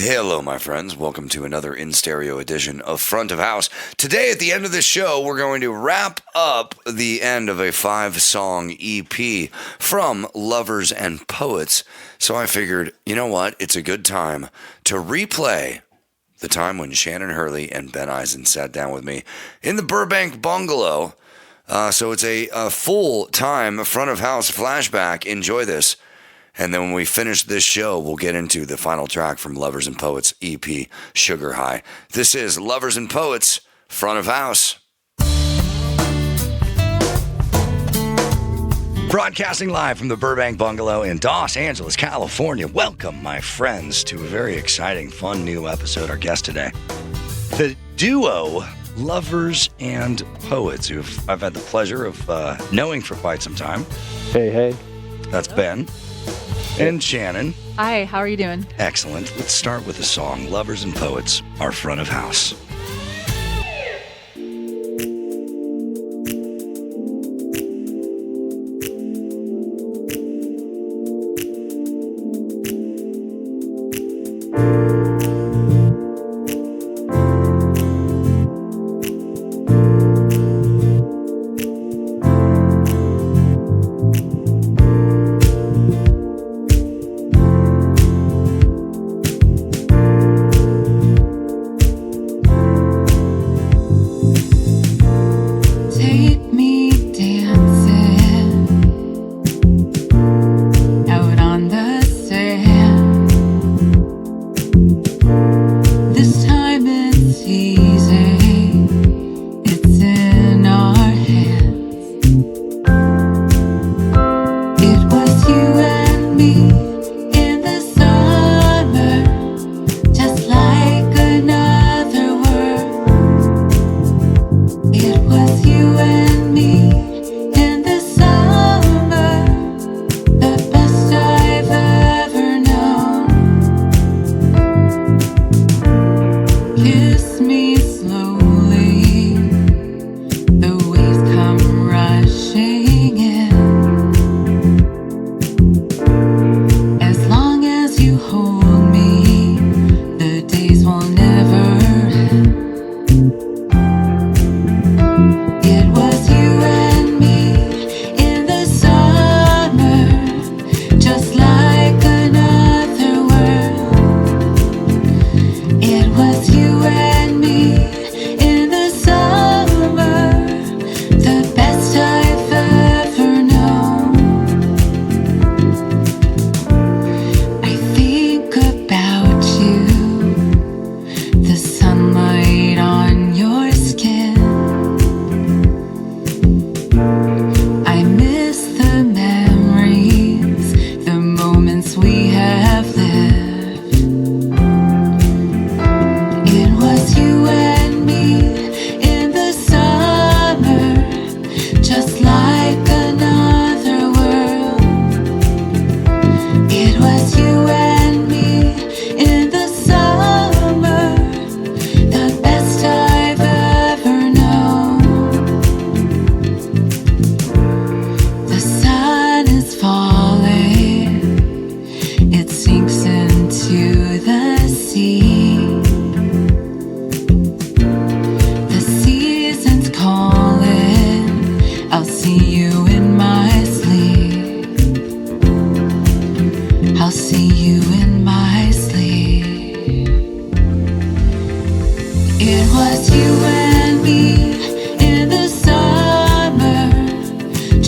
Hello, my friends. Welcome to another in-stereo edition of Front of House. Today, at the end of the show, we're going to wrap up the end of a 5-song EP from Lovers and Poets. So I figured, you know what? It's a good time to replay the time when Shannon Hurley and Ben Eisen sat down with me in the Burbank bungalow. So it's a full-time Front of House flashback. Enjoy this. And then when we finish this show, we'll get into the final track from Lovers and Poets EP, Sugar High. This is Lovers and Poets, Front of House. Broadcasting live from the Burbank Bungalow in Los Angeles, California. Welcome, my friends, to a very exciting, fun new episode. Our guest today, the duo Lovers and Poets, who I've had the pleasure of knowing for quite some time. Hey. That's Ben. And Shannon. Hi, how are you doing? Excellent. Let's start with the song Lovers and Poets, Our Front of House.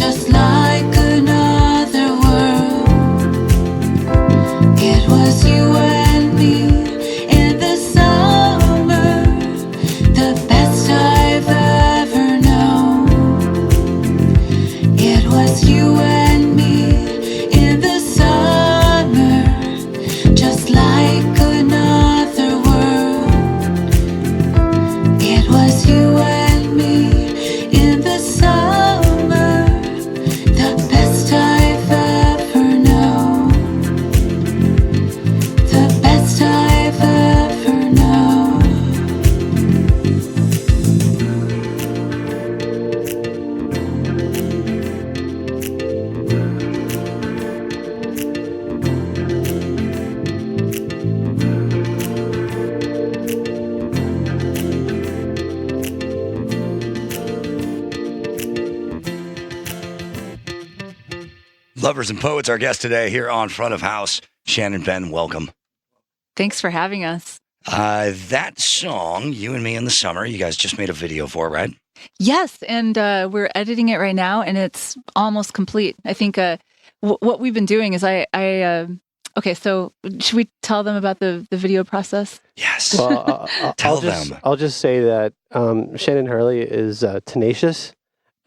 Just like another world. Lovers and Poets, our guest today here on Front of House. Shannon, Ben, welcome. Thanks for having us. That song, You and Me in the Summer, you guys just made a video for, right? Yes, and we're editing it right now, and it's almost complete. I think what we've been doing is okay, so should we tell them about the video process? Yes. Well, I'll just say that Shannon Hurley is tenacious,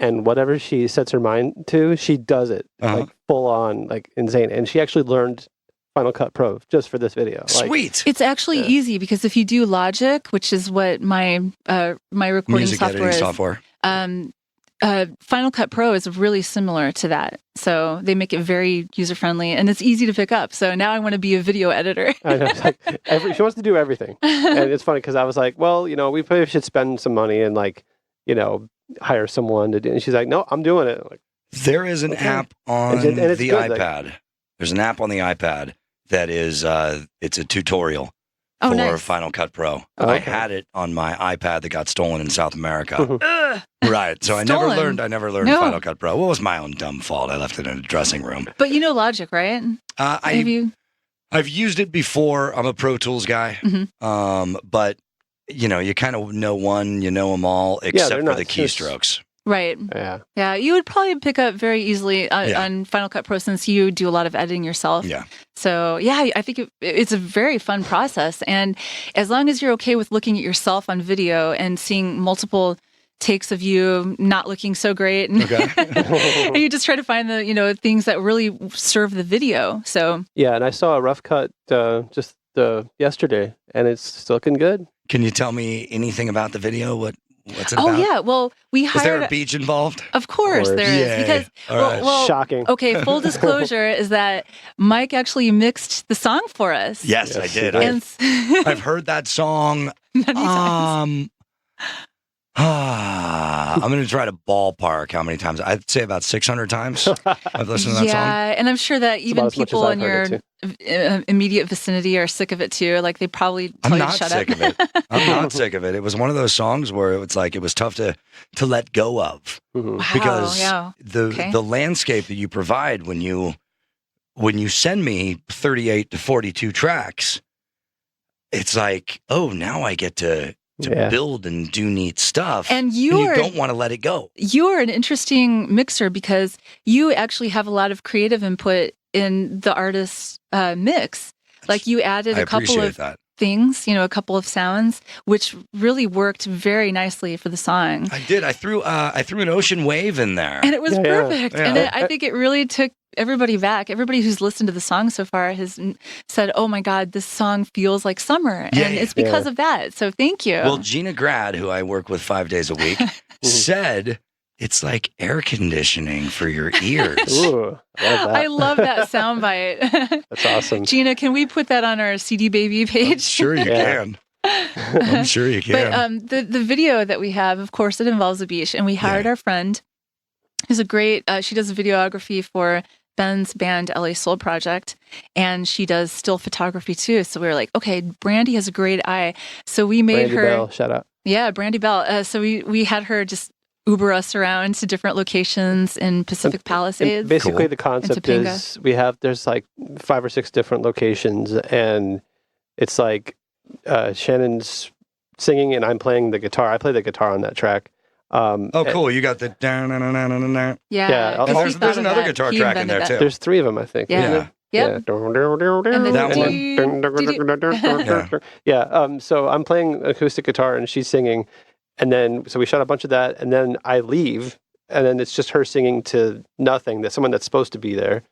and whatever she sets her mind to, she does it like full on, like insane. And she actually learned Final Cut Pro just for this video. Sweet. It's actually easy because if you do Logic, which is what my recording Music software is, software. Final Cut Pro is really similar to that. So they make it very user friendly and it's easy to pick up. So now I want to be a video editor. I know, it's like she wants to do everything. And it's funny because I was like, well, we probably should spend some money and hire someone to do it. And she's like, no, I'm doing it. Like, there is an app on the good, iPad. There's an app on the iPad that is, it's a tutorial for nice. Final Cut Pro. Oh, I okay. had it on my iPad that got stolen in South America. Right. So I Stolen? never learned No. Final Cut Pro. Well, it was my own dumb fault. I left it in a dressing room. But you know Logic, right? Have you? I've used it before. I'm a Pro Tools guy. But you kind of know one, you know them all, except for the keystrokes. Right. Yeah. You would probably pick up very easily on Final Cut Pro since you do a lot of editing yourself. Yeah. So, yeah, I think it's a very fun process. And as long as you're okay with looking at yourself on video and seeing multiple takes of you not looking so great, and, and you just try to find the, things that really serve the video. So, yeah. And I saw a rough cut just yesterday and it's looking good. Can you tell me anything about the video? What's it about? Oh, yeah. Well, we hired... Is there a beach involved? Of course there is. Because, well, shocking. Okay, full disclosure is that Mike actually mixed the song for us. Yes, I did. I've heard that song many times. I'm going to try to ballpark how many times. I'd say about 600 times I've listened to that song. Yeah, and I'm sure that even people in your immediate vicinity are sick of it too. Like they probably tell you to shut up. I'm not sick of it. It was one of those songs where it was tough to let go of because the landscape that you provide when you send me 38 to 42 tracks, it's like, oh, now I get to build and do neat stuff. And you don't want to let it go. You're an interesting mixer because you actually have a lot of creative input in the artist's mix. Like you added a couple of things, a couple of sounds, which really worked very nicely for the song. I did. I threw an ocean wave in there. And it was perfect. Yeah. And I think it really took everybody back. Everybody who's listened to the song so far has said, oh my God, this song feels like summer. And it's because of that. So thank you. Well, Gina Grad, who I work with 5 days a week, said it's like air conditioning for your ears. Ooh, I love that soundbite. That's awesome. Gina, can we put that on our CD Baby page? I'm sure you can. I'm sure you can. But the video that we have, of course, it involves a beach. And we hired our friend, who's a great, she does videography for Ben's band, LA Soul Project, and she does still photography too. So we were like, okay, Brandy has a great eye. So we made Brandy her... Bell, shout out. Yeah, Brandy Bell. So we had her just Uber us around to different locations in Pacific Palisades. And basically, the concept is there's like 5 or 6 different locations, and it's like Shannon's singing and I'm playing the guitar. I play the guitar on that track. Cool. You got the Yeah. There's another guitar track in there too. There's 3 of them, I think. Yeah. Yep. So I'm playing acoustic guitar and she's singing, and then so we shot a bunch of that, and then I leave, and then it's just her singing to nothing. That's someone that's supposed to be there,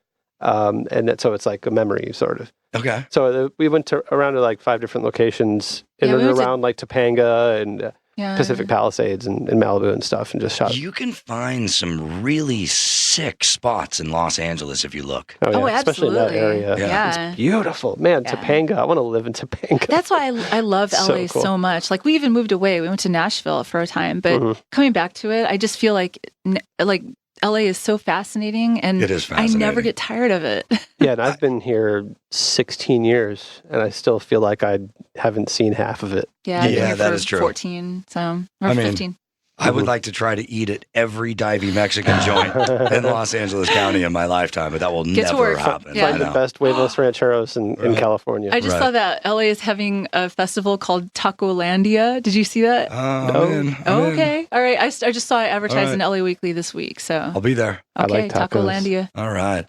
so it's like a memory sort of. Okay. So we went around to like 5 different locations in and around like Topanga and Pacific Palisades and Malibu and stuff, and just shot. You can find some really sick spots in Los Angeles if you look. Oh, especially in that area. Yeah. It's beautiful. Man, Topanga. I want to live in Topanga. That's why I love LA cool. so much. Like we even moved away. We went to Nashville for a time, but coming back to it, I just feel like LA is so fascinating, and it is fascinating. I never get tired of it. Yeah, and I've been here 16 years, and I still feel like I haven't seen half of it. Yeah, that is true. 14, or 15. I would like to try to eat at every divey Mexican joint in Los Angeles County in my lifetime, but that will never happen. Find the best huevos rancheros in California. I just saw that LA is having a festival called Tacolandia. Did you see that? No. Okay. All right. I just saw it advertised in LA Weekly this week. So I'll be there. Okay, I like tacos. Tacolandia. All right.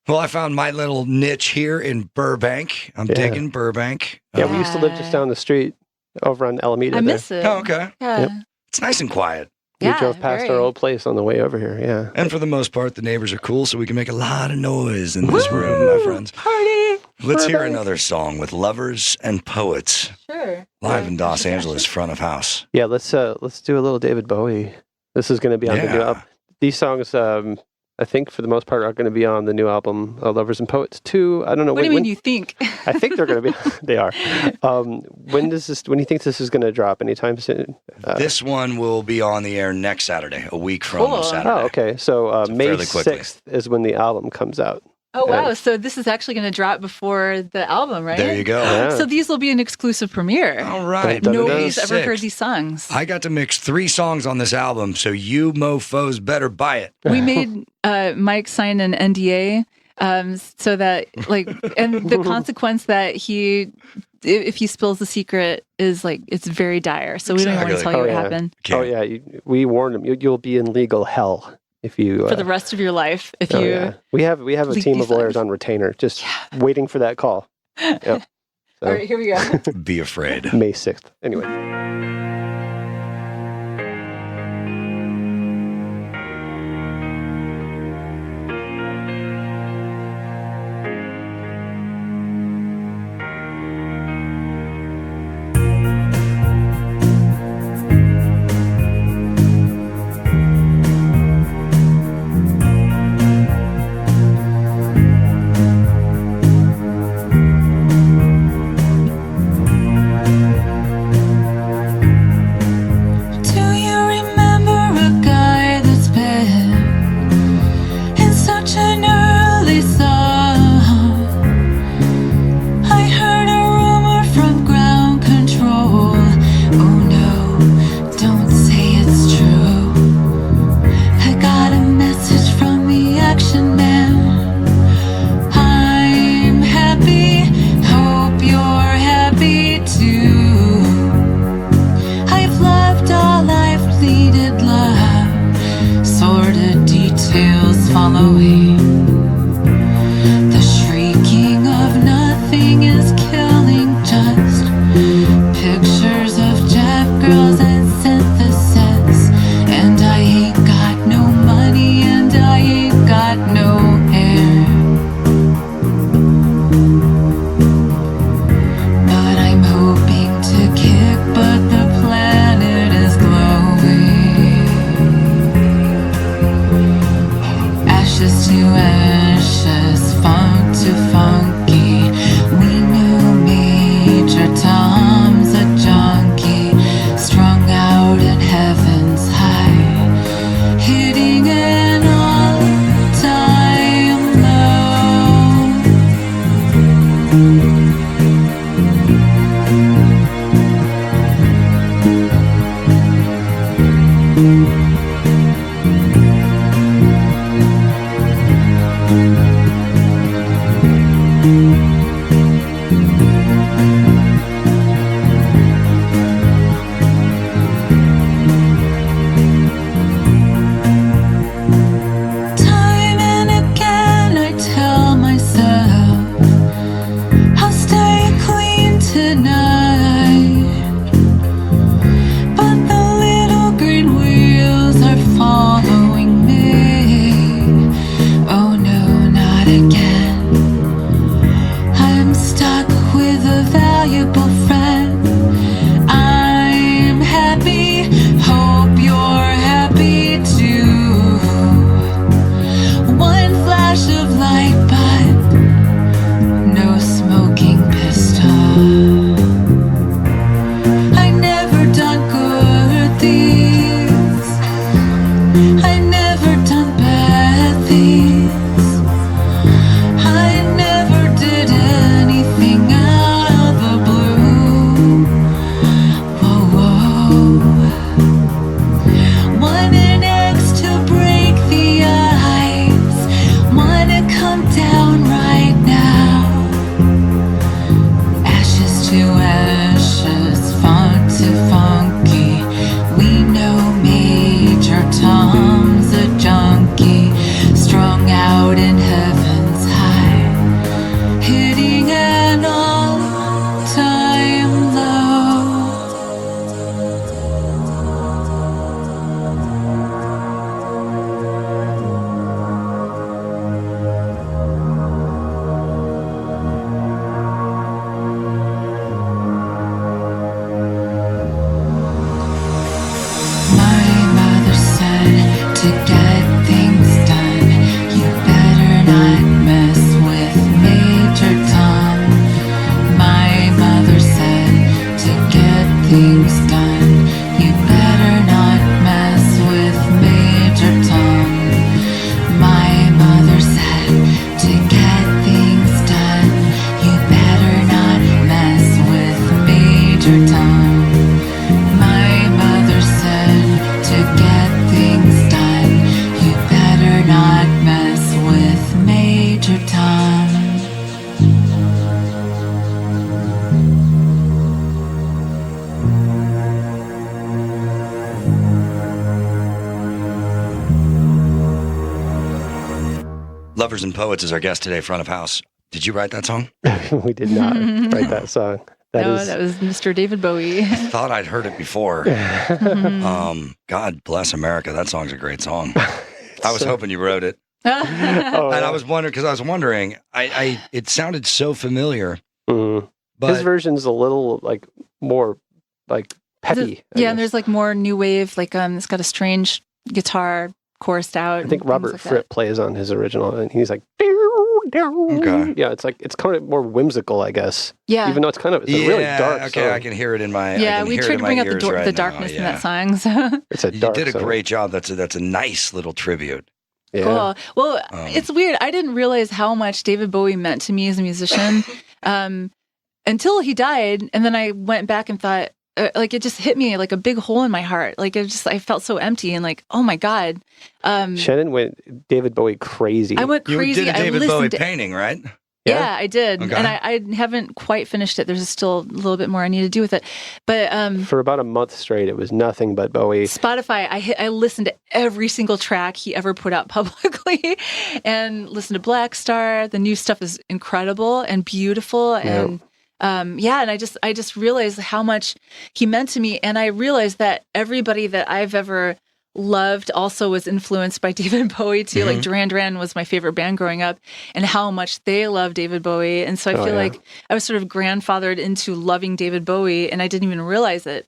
Well, I found my little niche here in Burbank. I'm digging Burbank. Yeah, we used to live just down the street over on Alameda. I miss it. Oh, okay. Yeah. Yep. It's nice and quiet. We drove past our old place on the way over here, yeah. And for the most part, the neighbors are cool, so we can make a lot of noise in this room, my friends. Party! Let's hear another song with Lovers and Poets. Sure. Live in Los Angeles, front of house. Yeah, let's do a little David Bowie. This is going to be on the new album. These songs, I think for the most part, are going to be on the new album, Lovers and Poets 2. I don't know. What do you mean you think? I think they're going to be. They are. When do you think this is going to drop? Anytime soon? This one will be on the air next Saturday, a week from Saturday. Oh, okay. So May 6th is when the album comes out. Oh, wow. So this is actually going to drop before the album, right? There you go. Yeah. So these will be an exclusive premiere. All right. Nobody's ever heard these songs. I got to mix 3 songs on this album, so you mofos better buy it. We made Mike sign an NDA so that, and the consequence that if he spills the secret is it's very dire. So we don't even want to tell you what happened. Oh, yeah. We warned him. You'll be in legal hell. If you for the rest of your life, we have a team of lawyers on retainer, just waiting for that call. Yep. So, all right, here we go. Be afraid. May 6th. Anyway. to ashes, funk to funky. We know Major Tom's a junkie, strung out in heaven's high, hitting an all-time low. My mother said to get things done, you better not mess with Major Tom. My mother said to get things done, you better not mess with Major Tom. My mother said to get things done, you better not mess with Major Tom. My mother said to get things done, you better not mess with Major Tom. Lovers and Poets is our guest today, front of house. Did you write that song? We did not write that song. That was Mr. David Bowie. I thought I'd heard it before. God bless America. That song's a great song. I was hoping you wrote it. Oh, And I was wondering, because I was wondering, it sounded so familiar. Mm. But His version's a little like more like peppy. I Yeah, and guess. there's like more new wave, like it's got a strange guitar chorused out. I think and Robert things like Fripp plays on his original, and he's like, Okay. yeah, it's kind of more whimsical, I guess. Yeah. Even though it's a really dark okay, song. I can hear it in my Yeah, I can we hear tried it to in bring my out ears the right darkness now, in that song. So It's a You dark did a song. great job. That's a nice little tribute. Yeah. cool. Well, it's weird. I didn't realize how much David Bowie meant to me as a musician until he died, and then I went back and thought, like it just hit me like a big hole in my heart. Like I felt so empty and like, oh my god. Shannon went David Bowie crazy. I went You crazy. did a I David listened Bowie to- painting, right? Yeah, I did. Okay. And I haven't quite finished it. There's still a little bit more I need to do with it. But For about a month straight, it was nothing but Bowie. Spotify, I listened to every single track he ever put out publicly and listened to Black Star. The new stuff is incredible and beautiful. And and I just realized how much he meant to me. And I realized that everybody that I've ever loved also was influenced by David Bowie too. Like Duran Duran was my favorite band growing up, and how much they love David Bowie. And so I feel like I was sort of grandfathered into loving David Bowie, and I didn't even realize it.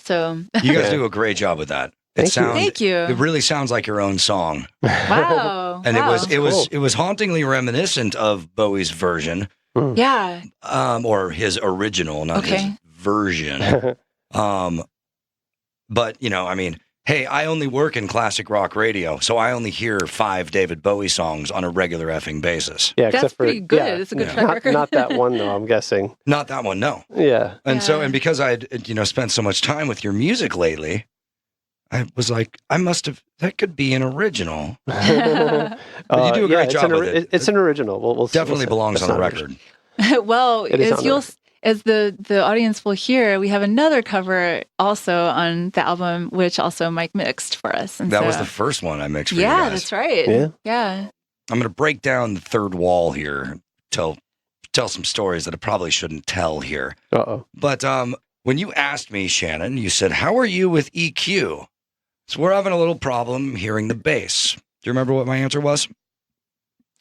So You guys do a great job with that. Thank you. It really sounds like your own song. Wow. And wow. it was hauntingly reminiscent of Bowie's version, Yeah. or his original, not his Okay. version. But I mean, hey, I only work in classic rock radio, so I only hear 5 David Bowie songs on a regular effing basis. Yeah, That's except for pretty good. yeah, It's a good Yeah. track record. not that one though. I'm guessing. Not that one, no. Yeah. And so, Yeah. and because I'd spent so much time with your music lately, I was like, that could be an original. But you do a great job with it. It's an original. We'll Definitely say. belongs That's on the not record. Well, It is as on you'll there. as the audience will hear, we have another cover also on the album, which also Mike mixed for us. And That so, was the first one I mixed for you yeah, guys. that's right. Yeah. Yeah. I'm going to break down the third wall here, tell some stories that I probably shouldn't tell here. Uh-oh. But when you asked me, Shannon, you said, "How are you with EQ?" So we're having a little problem hearing the bass. Do you remember what my answer was?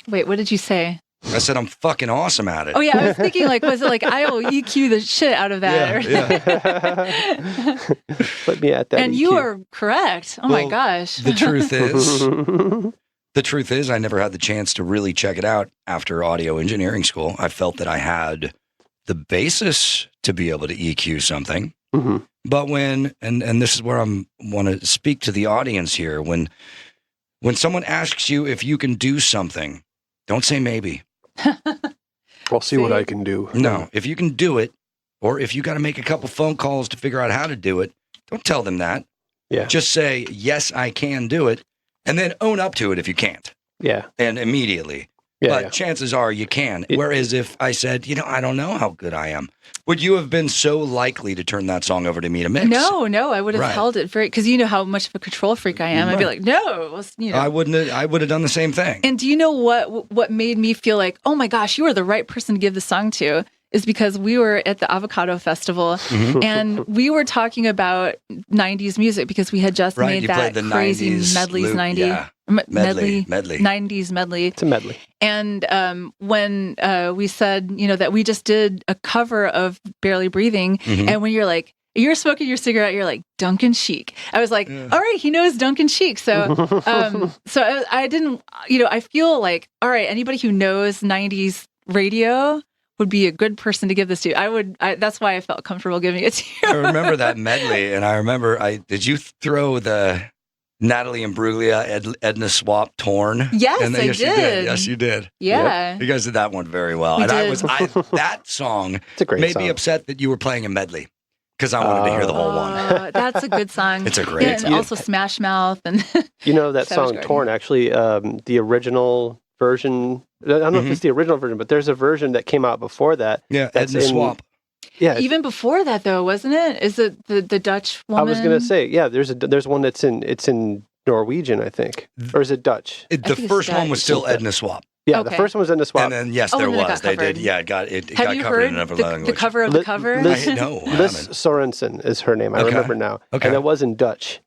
Wait, what did you say? I said, "I'm fucking awesome at it." Oh yeah, I was thinking like, was it like I will EQ the shit out of that? Yeah, Put me at that. And you EQ. are correct. Oh my Well, gosh. The truth is, I never had the chance to really check it out after audio engineering school. I felt that I had the basis to be able to EQ something. Mhm. But when, and this is where I want to speak to the audience here, when someone asks you if you can do something, don't say maybe. I'll see what See? I can do. No, if you can do it, or if you got to make a couple phone calls to figure out how to do it, don't tell them that. Yeah. Just say, yes, I can do it, and then own up to it if you can't. Yeah. And immediately. but chances are you can. Whereas if I said, I don't know how good I am, would you have been so likely to turn that song over to me to mix? No, I would have held it because you know how much of a control freak I am. I'd be like, no, I wouldn't. I would have done the same thing. And do you know what made me feel like, oh my gosh, you are the right person to give the song to? Is because we were at the Avocado Festival and we were talking about 90s music because we had just made that crazy medleys 90s medley. It's a medley. And when we said, that we just did a cover of Barely Breathing, and when you're smoking your cigarette, you're like, Duncan Sheik. I was like, all right, he knows Duncan Sheik. So I didn't, I feel like, all right, anybody who knows 90s radio would be a good person to give this to. That's why I felt comfortable giving it to you. I remember that medley, and I remember, did you throw the Natalie Imbruglia, Edna Swap, Torn? Yes, I did. did. Yes, you did. Yeah. You guys did that one very well. That song made me upset that you were playing a medley because I wanted to hear the whole one. That's a good song. It's a great song. And also Smash Mouth. And that song, Torn, actually, the original version, I don't know if it's the original version, but there's a version that came out before that. Yeah, Edna Swap. Yeah. Even before that, though, wasn't it? Is it the Dutch woman? I was going to say, there's one that's in Norwegian, I think. Or is it Dutch? The first one was still Edna Swap. Yeah, the first one was Edna Swap. And then, yes, there was. They did. Yeah, it got covered in another language. The cover of the cover? Liz Sorensen is her name. I remember now. Okay. And it was in Dutch.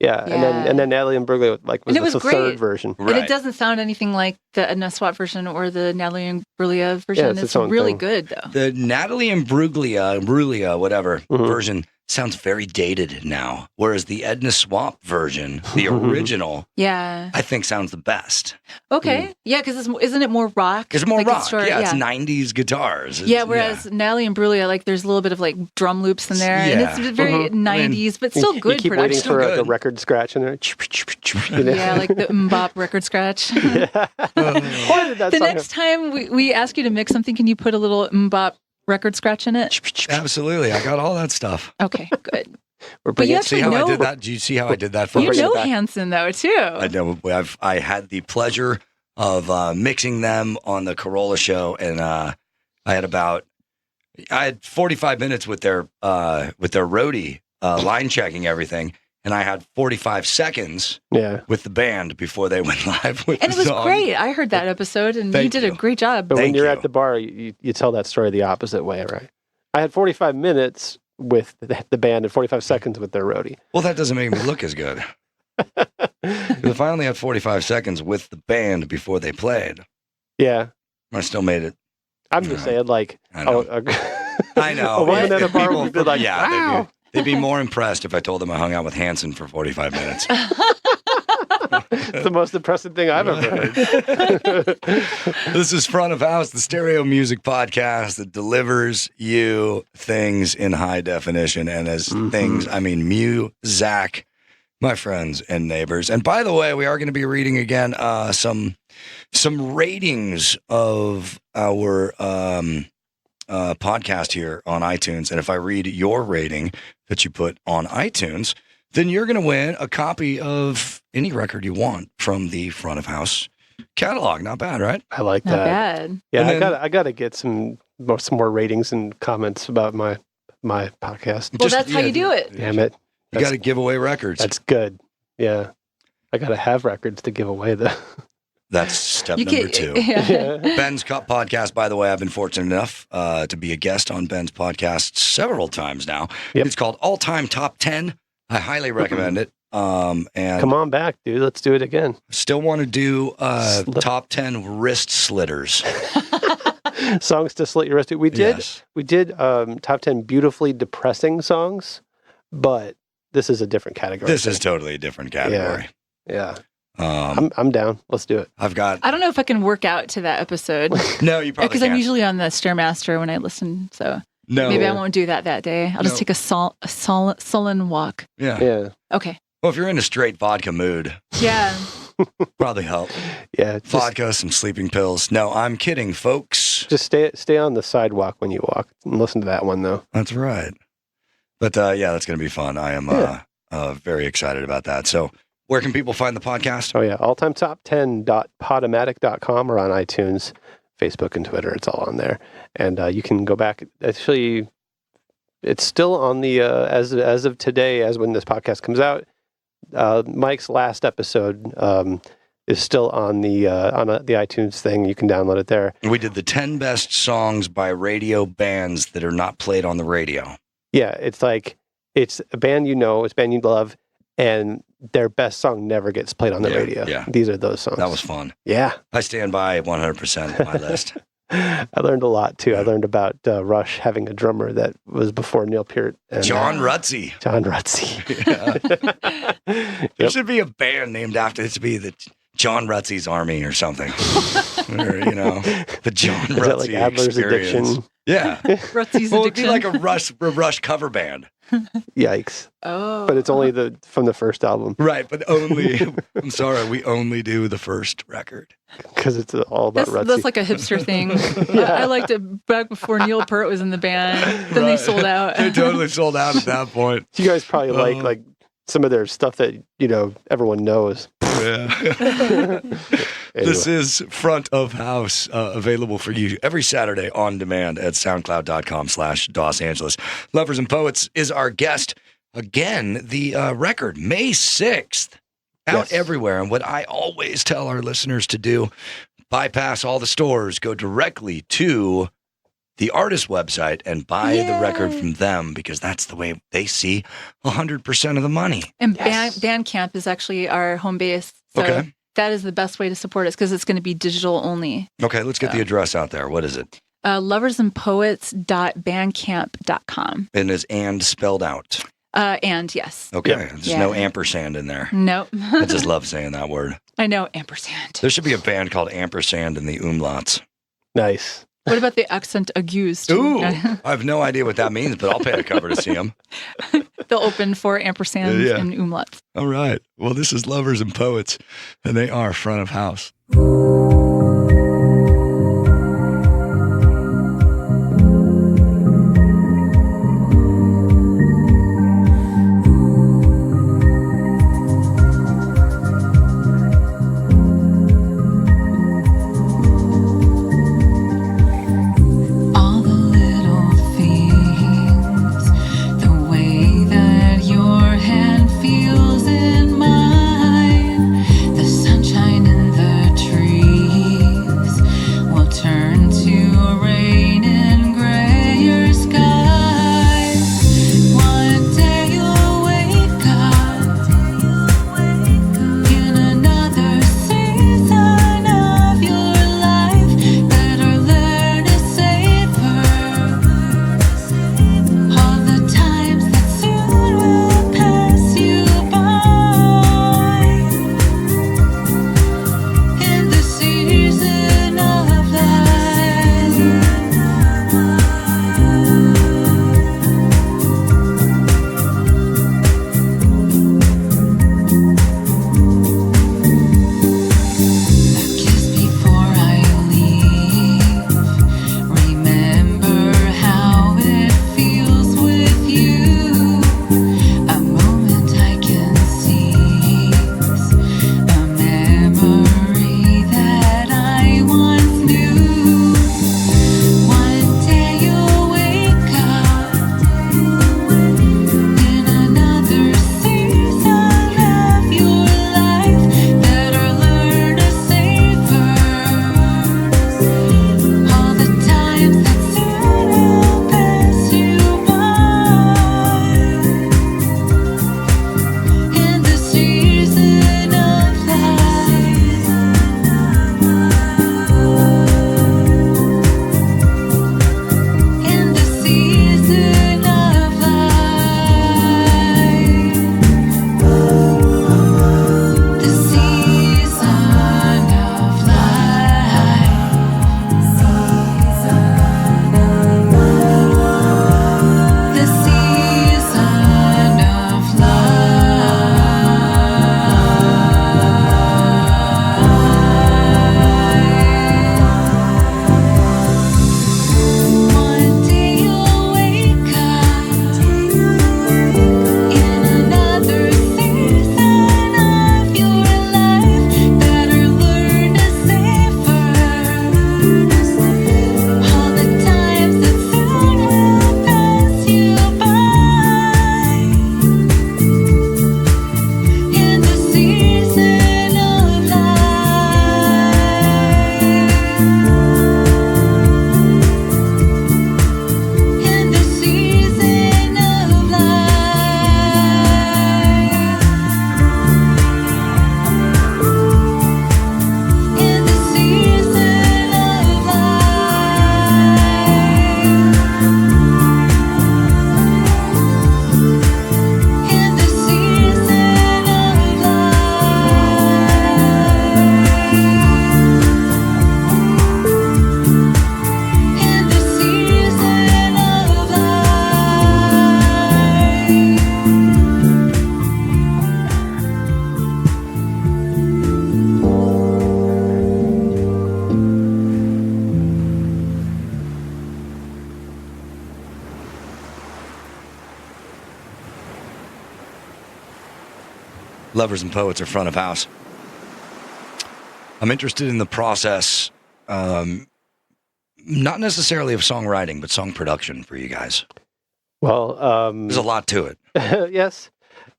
Yeah, and then Natalie Imbruglia was the third version. Right. And it doesn't sound anything like the Edna Swap version or the Natalie Imbruglia version. Yeah, it's really good, though. The Natalie Imbruglia, whatever, version sounds very dated now, whereas the Edna Swap version, the original, I think sounds the best. Okay, yeah, because isn't it more rock? It's more rock. It's 90s guitars. Whereas Natalie Imbruglia, there's a little bit of drum loops in there, and it's very 90s, but still good you keep production. Waiting for the record scratch in there. Yeah, like the mbop record scratch. The next time we ask you to mix something, can you put a little mbop record scratch in it? Absolutely. I got all that stuff. Okay, good. But you see how I did that? Do you see how I did that for you? You know Hanson, though, too. I know. I had the pleasure of mixing them on the Corolla show, and I had 45 minutes with their roadie line checking everything, and I had 45 seconds with the band before they went live with and the it was song. Great. I heard that episode, and you did a great job. But when you're at the bar, you tell that story the opposite way, right? I had 45 minutes with the band and 45 seconds with their roadie. Well, that doesn't make me look as good. If I only had 45 seconds with the band before they played, I still made it. I'm just saying, I know. A woman at a bar would be like, wow. They'd be more impressed if I told them I hung out with Hanson for 45 minutes. It's the most impressive thing I've ever heard. This is Front of House, the stereo music podcast that delivers you things in high definition. And as things, I mean, Zach, my friends and neighbors. And by the way, we are going to be reading again some ratings of our podcast here on iTunes. And if I read your rating that you put on iTunes, then you're going to win a copy of any record you want from the Front of House catalog. Not bad, right? I like that. Not bad. Yeah, I got to get some more ratings and comments about my podcast. Well, that's how you do it. Damn it. You got to give away records. That's good. Yeah. I got to have records to give away, though. That's step number 2. Ben's Cup podcast, by the way, I've been fortunate enough to be a guest on Ben's podcast several times now. Yep. It's called All Time Top 10. I highly recommend it. And come on back, dude. Let's do it again. Still want to do top 10 wrist slitters. Songs to slit your wrist. We did top 10 beautifully depressing songs, but this is a different category. This is totally a different category. Yeah. I'm down. Let's do it. I don't know if I can work out to that episode. No, you probably can't. Because I'm usually on the Stairmaster when I listen, so maybe I won't do that day. I'll just take a sullen walk. Yeah. Okay. Well, if you're in a straight vodka mood, probably help. Yeah, vodka, some sleeping pills. No, I'm kidding, folks. Just stay on the sidewalk when you walk and listen to that one, though. That's right. But that's going to be fun. I am very excited about that. So Where can people find the podcast? Oh, yeah. alltimetop10.podomatic.com or on iTunes, Facebook, and Twitter. It's all on there. And you can go back. Actually, it's still on the, as of today, as when this podcast comes out, Mike's last episode is still on the iTunes thing. You can download it there. We did the 10 best songs by radio bands that are not played on the radio. Yeah, it's like, it's a band you know, it's a band you love, and their best song never gets played on the radio. Yeah. These are those songs. That was fun. Yeah. I stand by 100% my list. I learned a lot, too. I learned about Rush having a drummer that was before Neil Peart. And, John Rutsey. John Rutsey. Yeah. There should be a band named after it. To be the John Rutsey's Army or something. Or, the John Rutsey Is that like Adler's Experience. Addiction? Yeah. Rutsey's Well, it'd be Addiction. like a Rush cover band. Yikes. Oh. But it's only from the first album. Right, but I'm sorry, we only do the first record. Because it's all about Rutsey. That's like a hipster thing. I liked it back before Neil Peart was in the band. Then they sold out. They totally sold out at that point. You guys probably like some of their stuff that, everyone knows. Yeah. Anyway. This is Front of House, available for you every Saturday on demand at soundcloud.com/Los Angeles. Lovers and Poets is our guest. Again, the record, May 6th, out everywhere. And what I always tell our listeners to do, bypass all the stores, go directly to the artist website and buy the record from them, because that's the way they see 100% of the money. And Bandcamp is actually our home base. So that is the best way to support us, because it's going to be digital only. Okay, let's get the address out there. What is it? Loversandpoets.bandcamp.com. And is "and" spelled out? And yes. Okay, there's no ampersand in there. Nope. I just love saying that word. I know, ampersand. There should be a band called Ampersand and the Umlauts. Nice. What about the accent aigus? Ooh, I have no idea what that means, but I'll pay a cover to see them. They'll open for ampersands and umlauts. All right. Well, this is Lovers and Poets, and they are front of house. All the little things, the way that your hand feels in mine, the sunshine in the trees. Lovers and Poets are front of house. I'm interested in the process, not necessarily of songwriting, but song production for you guys. Well, there's a lot to it. Yes.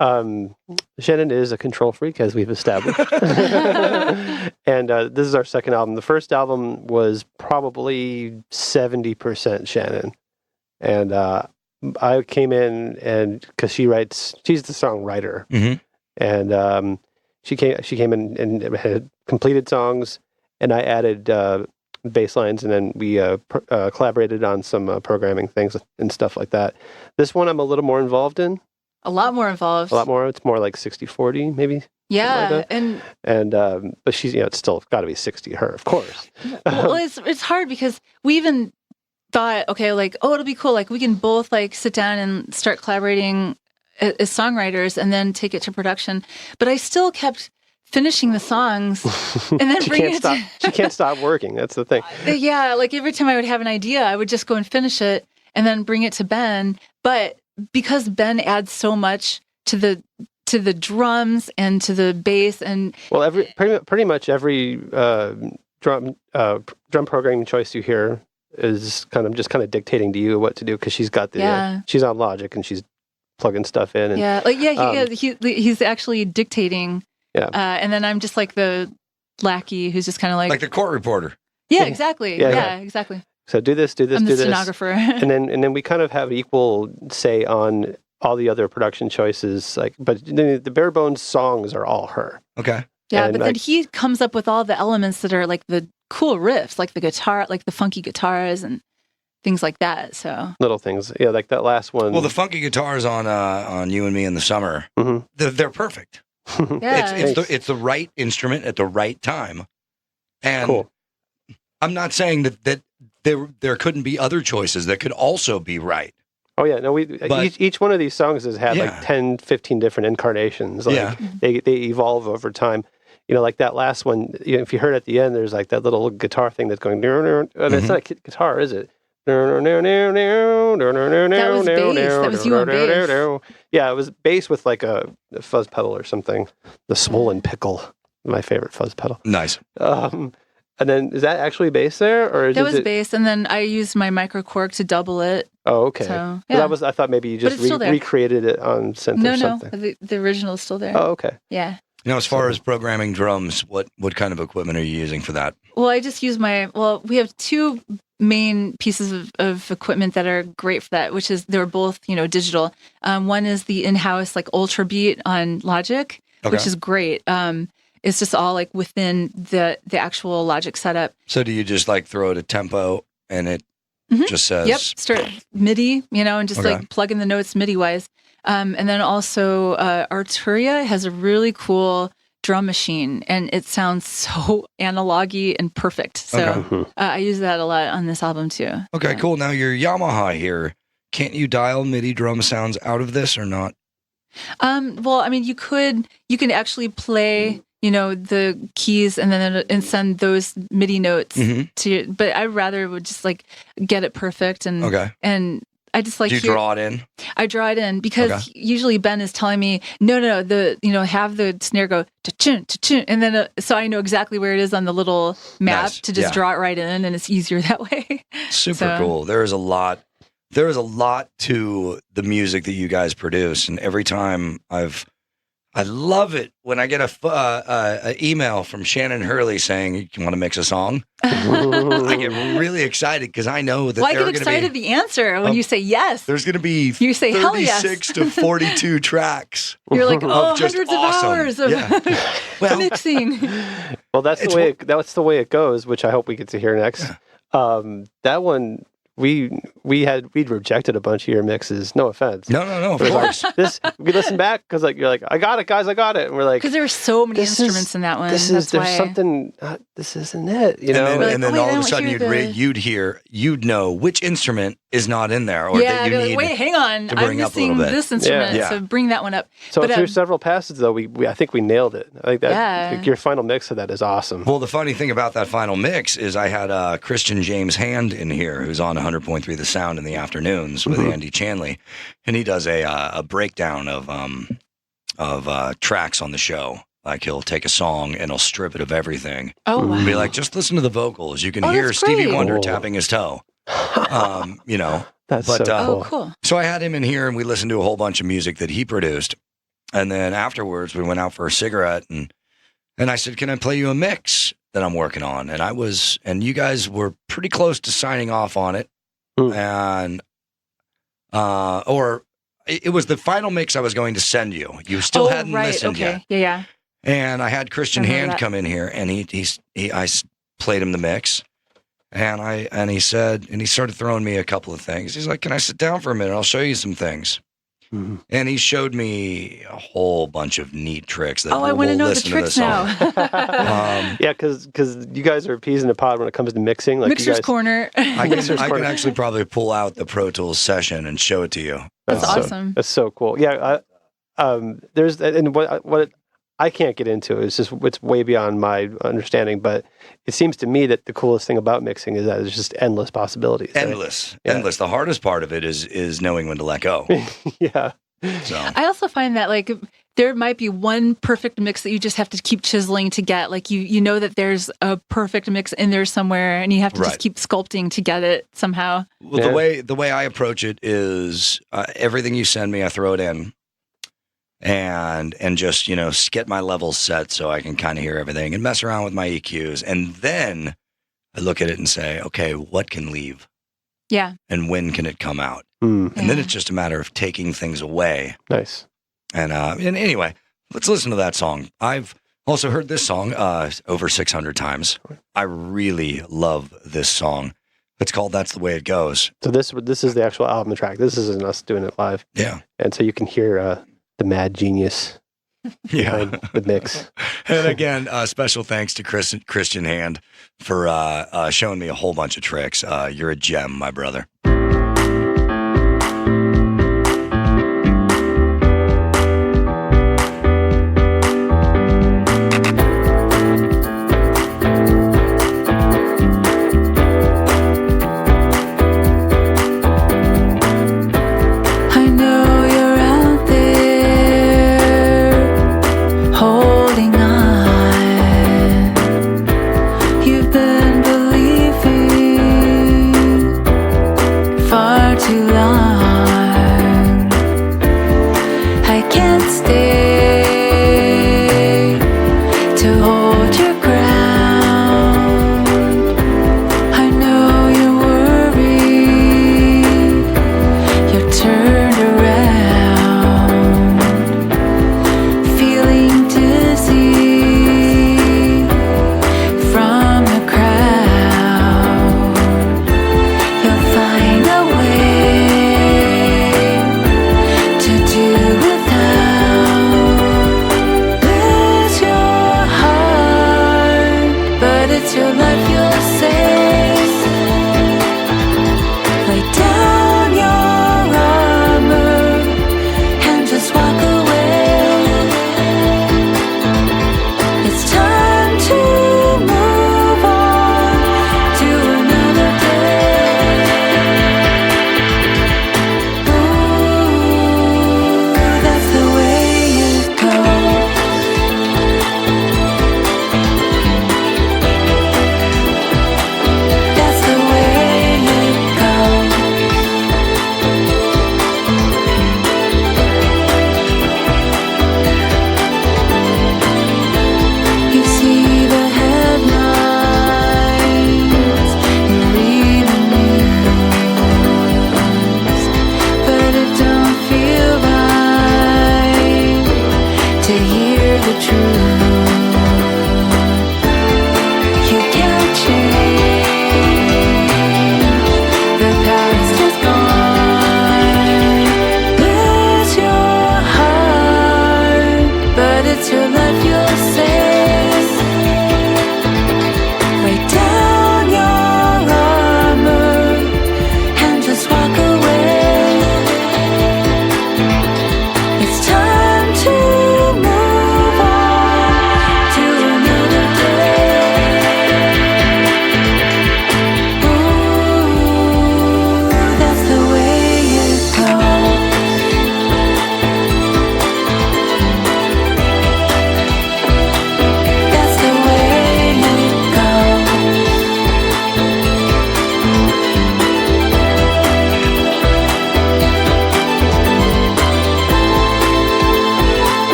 Shannon is a control freak, as we've established. And this is our second album. The first album was probably 70% Shannon. And I came in, and because she's the songwriter. Mm-hmm. And she came in and had completed songs, and I added bass lines, and then we collaborated on some programming things and stuff like that. This one I'm a little more involved in. A lot more involved. A lot more. It's more like 60-40, maybe. Yeah, like but she's it's still got to be 60 her, of course. Well, it's hard because we even thought, okay, like, oh, it'll be cool, like we can both like sit down and start collaborating as songwriters and then take it to production. But I still kept finishing the songs and then bringing it. She can't stop working. That's the thing. Yeah, like every time I would have an idea, I would just go and finish it and then bring it to Ben. But because Ben adds so much to the drums and to the bass, and well, pretty much every drum programming choice you hear is kind of dictating to you what to do, because she's got she's on Logic and she's plugging stuff in. And, he's actually dictating. Yeah, and then I'm just like the lackey who's just kind of like the court reporter. Yeah, exactly. Yeah, exactly. So do this, I'm the this. stenographer. and then we kind of have equal say on all the other production choices. But the bare bones songs are all her. Okay. Yeah, but then he comes up with all the elements that are like the cool riffs, like the guitar, like the funky guitars and things like that. So little things, yeah, like that last one. Well, the funky guitars on You and Me in the Summer, they're perfect. Yeah, it's the right instrument at the right time, and cool. I'm not saying that there couldn't be other choices that could also be right. Oh yeah, no, each one of these songs has had like 10, 15 different incarnations. Like they evolve over time. Like that last one, if you heard at the end, there's like that little guitar thing that's going, and it's not a guitar, is it? That was bass. That was you on bass. Yeah, it was bass with like a fuzz pedal or something. The Swollen Pickle, my favorite fuzz pedal. Nice. And then is that actually bass there, or that was bass? And then I used my micro cork to double it. Oh, okay. So, yeah. I thought maybe you just recreated it on synth or something. No, the original is still there. Oh, okay. Yeah. As far as programming drums, what kind of equipment are you using for that? Well, I just use we have two main pieces of equipment that are great for that, which is they're both, digital. One is the in-house like Ultra Beat on Logic, which is great. It's just all like within the actual Logic setup. So do you just like throw it a tempo and it just says... start MIDI, and just like plug in the notes MIDI-wise. And then also Arturia has a really cool drum machine, and it sounds so analog-y and perfect. So I use that a lot on this album too. Okay, cool. Now your Yamaha here, can't you dial MIDI drum sounds out of this or not? Well, I mean, you can actually play... the keys and send those MIDI notes to you. But I rather would just like get it perfect and I just like. Do you draw it in? I draw it in because usually Ben is telling me no, have the snare go cha-chun, cha-chun, and then so I know exactly where it is on the little map to just draw it right in, and it's easier that way. Super cool. There is a lot to the music that you guys produce, and every time I love it when I get a email from Shannon Hurley saying, "You want to mix a song?" I get really excited because I know that. Well, I get excited the answer when you say yes. There's going to be 36 to 42 tracks. You're like, hundreds of hours of mixing. Well, that's the way it goes, which I hope we get to hear next. That one. We'd rejected a bunch of your mixes. No offense. No. Of course. We listen back because you're like, I got it, guys, I got it, and we're like, because there were so many instruments in that one. There's something. This isn't it, And then all of a sudden you'd know which instrument is not in there, or that you need. Wait, hang on, I'm missing this instrument, so bring that one up. So through several passes, though, I think we nailed it. I think that your final mix of that is awesome. Well, the funny thing about that final mix is I had Christian James Hand in here, who's on 100.3 The Sound in the afternoons with Andy Chanley, and he does a breakdown of tracks on the show. Like he'll take a song and he'll strip it of everything. Oh, wow. Be like, just listen to the vocals. You can Oh, hear that's Stevie great. Wonder Cool. tapping his toe. That's But, so Oh, cool. cool. So I had him in here and we listened to a whole bunch of music that he produced. And then afterwards we went out for a cigarette and I said, can I play you a mix that I'm working on? And you guys were pretty close to signing off on it. And, or it was the final mix I was going to send you. You still hadn't listened yet. Yeah. And I had Christian I remember Hand that. come in here and I played him the mix. And he said, and he started throwing me a couple of things. He's like, can I sit down for a minute? I'll show you some things. Mm-hmm. And he showed me a whole bunch of neat tricks. That Oh, I want to know the tricks now. Yeah, because you guys are peas in a pod when it comes to mixing. Like Mixer's you guys, Corner. I Mixer's can Corner. actually probably pull out the Pro Tools session and show it to you. That's so- awesome. That's so cool. Yeah, there's and what I can't get into is just it's way beyond my understanding. But it seems to me that the coolest thing about mixing is that there's just endless possibilities. right? Endless. Yeah. Endless. The hardest part of it is knowing when to let go. Yeah. So I also find that like there might be one perfect mix that you just have to keep chiseling to get. Like you know that there's a perfect mix in there somewhere, and you have to Right. just keep sculpting to get it somehow. well, Yeah. the way I approach it is everything you send me, I throw it in. And just, get my levels set so I can kind of hear everything and mess around with my EQs. And then I look at it and say, okay, what can leave Yeah. and when can it come out? Mm, And then Yeah. it's just a matter of taking things away. nice. And anyway, let's listen to that song. I've also heard this song over 600 times. I really love this song. It's called That's the Way It Goes. So this is the actual album track. This isn't us doing it live, Yeah. and so you can hear the mad genius Yeah. behind the mix. And again, special thanks to Christian Hand for showing me a whole bunch of tricks. You're a gem, my brother. I know you're out there holding on. You've been believing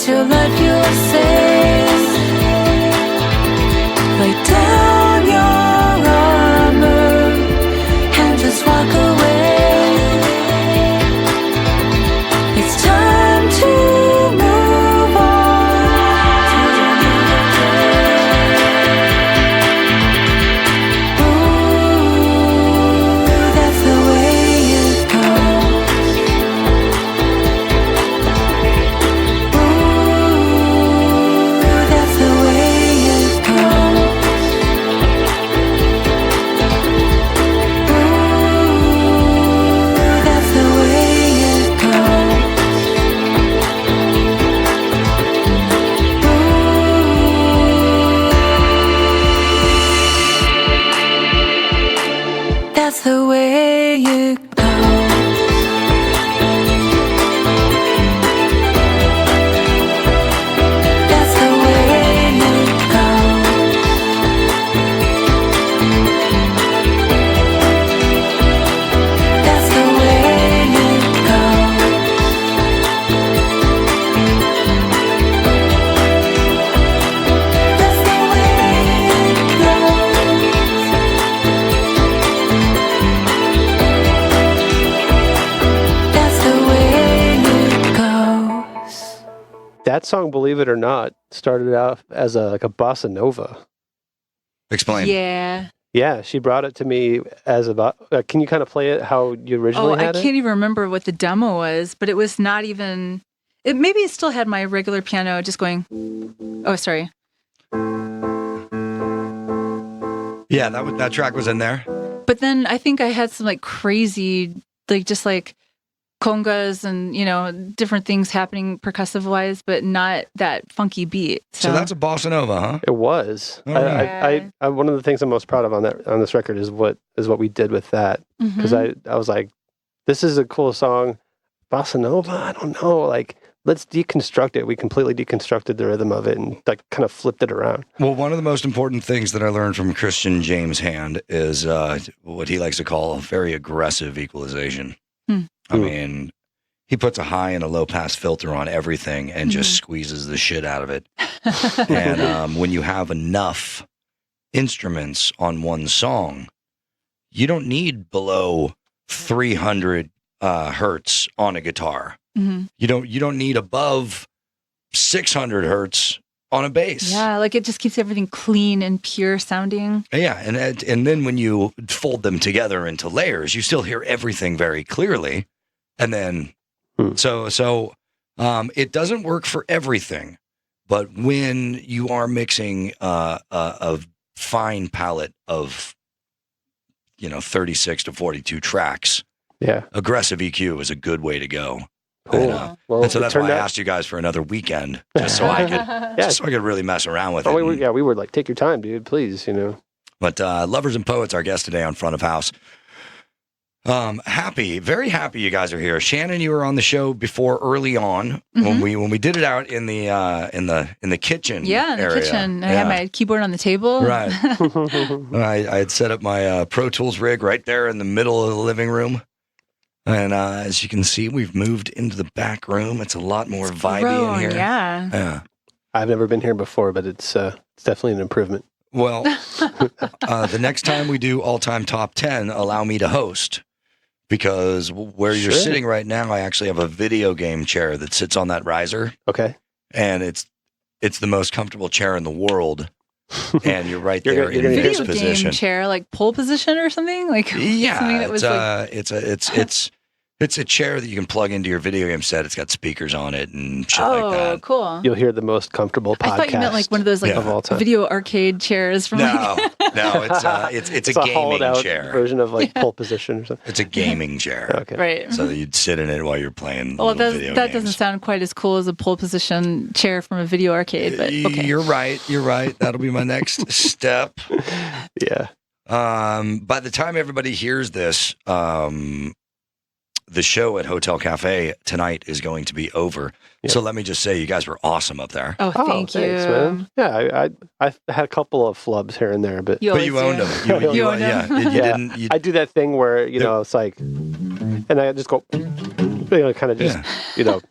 let your blood feel safe. Lay down your armor and just walk away. It's time to move on. Ooh, that's the way it goes. Ooh, that's the way it goes. Ooh, that's the way it goes. That's the way it goes. That's the way it goes. That's the way it goes. That's the way it goes. That's the way it goes. That song, believe it or not, started out as a bossa nova. Explain. Yeah. Yeah, she brought it to me as about. Can you kind of play it how you originally Oh, I had can't it? even remember what the demo was, but it was not even. Maybe it still had my regular piano just going. Oh, sorry. Yeah, that track was in there. But then I think I had some like crazy, like just like congas and different things happening percussive wise, but not that funky beat. So that's a bossa nova, huh? It was. All right. I one of the things I'm most proud of on this record is what we did with that, because I was like, this is a cool song, bossa nova. I don't know, like let's deconstruct it. We completely deconstructed the rhythm of it and like kind of flipped it around. Well, one of the most important things that I learned from Christian James Hand is what he likes to call a very aggressive equalization. I mean, he puts a high and a low pass filter on everything and just squeezes the shit out of it. And when you have enough instruments on one song, you don't need below 300 hertz on a guitar. You don't need above 600 hertz on a bass. Yeah, like it just keeps everything clean and pure sounding. Yeah, and then when you fold them together into layers, you still hear everything very clearly. And then, so it doesn't work for everything, but when you are mixing a fine palette of 36 to 42 tracks, aggressive EQ is a good way to go. Cool. And so that's why I asked you guys for another weekend, just so I could really mess around with it. We were like, take your time, dude, please, But Lovers and Poets, our guest today on Front of House. Very happy you guys are here. Shannon, you were on the show before early on when we did it out in the kitchen. Yeah, in the kitchen. I had my keyboard on the table. Right. I had set up my Pro Tools rig right there in the middle of the living room. And as you can see, we've moved into the back room. It's a lot more vibey in here. Yeah. I've never been here before, but it's definitely an improvement. Well, the next time we do all-time top 10, allow me to host. Because where you're sitting right now, I actually have a video game chair that sits on that riser. Okay. And it's the most comfortable chair in the world. And you're right there in this video position. Game chair, like pole position or something? Like something that was it's a chair that you can plug into your video game set. It's got speakers on it and shit like that. Oh, cool. You'll hear the most comfortable podcast. I thought you meant like one of those of all time. video arcade chairs from No, it's a gaming chair version of like pole position or something. It's a gaming chair. Okay. Right. So that you'd sit in it while you're playing Well, video games. that doesn't sound quite as cool as a pole position chair from a video arcade, but okay. You're right. That'll be my next step. Yeah. By the time everybody hears this, the show at Hotel Cafe tonight is going to be over. Yep. So let me just say, you guys were awesome up there. Oh, thank you. Thanks, man. Yeah, I had a couple of flubs here and there, but you owned them. You owned them. I do that thing where it's like, and I just go, and kind of just, It was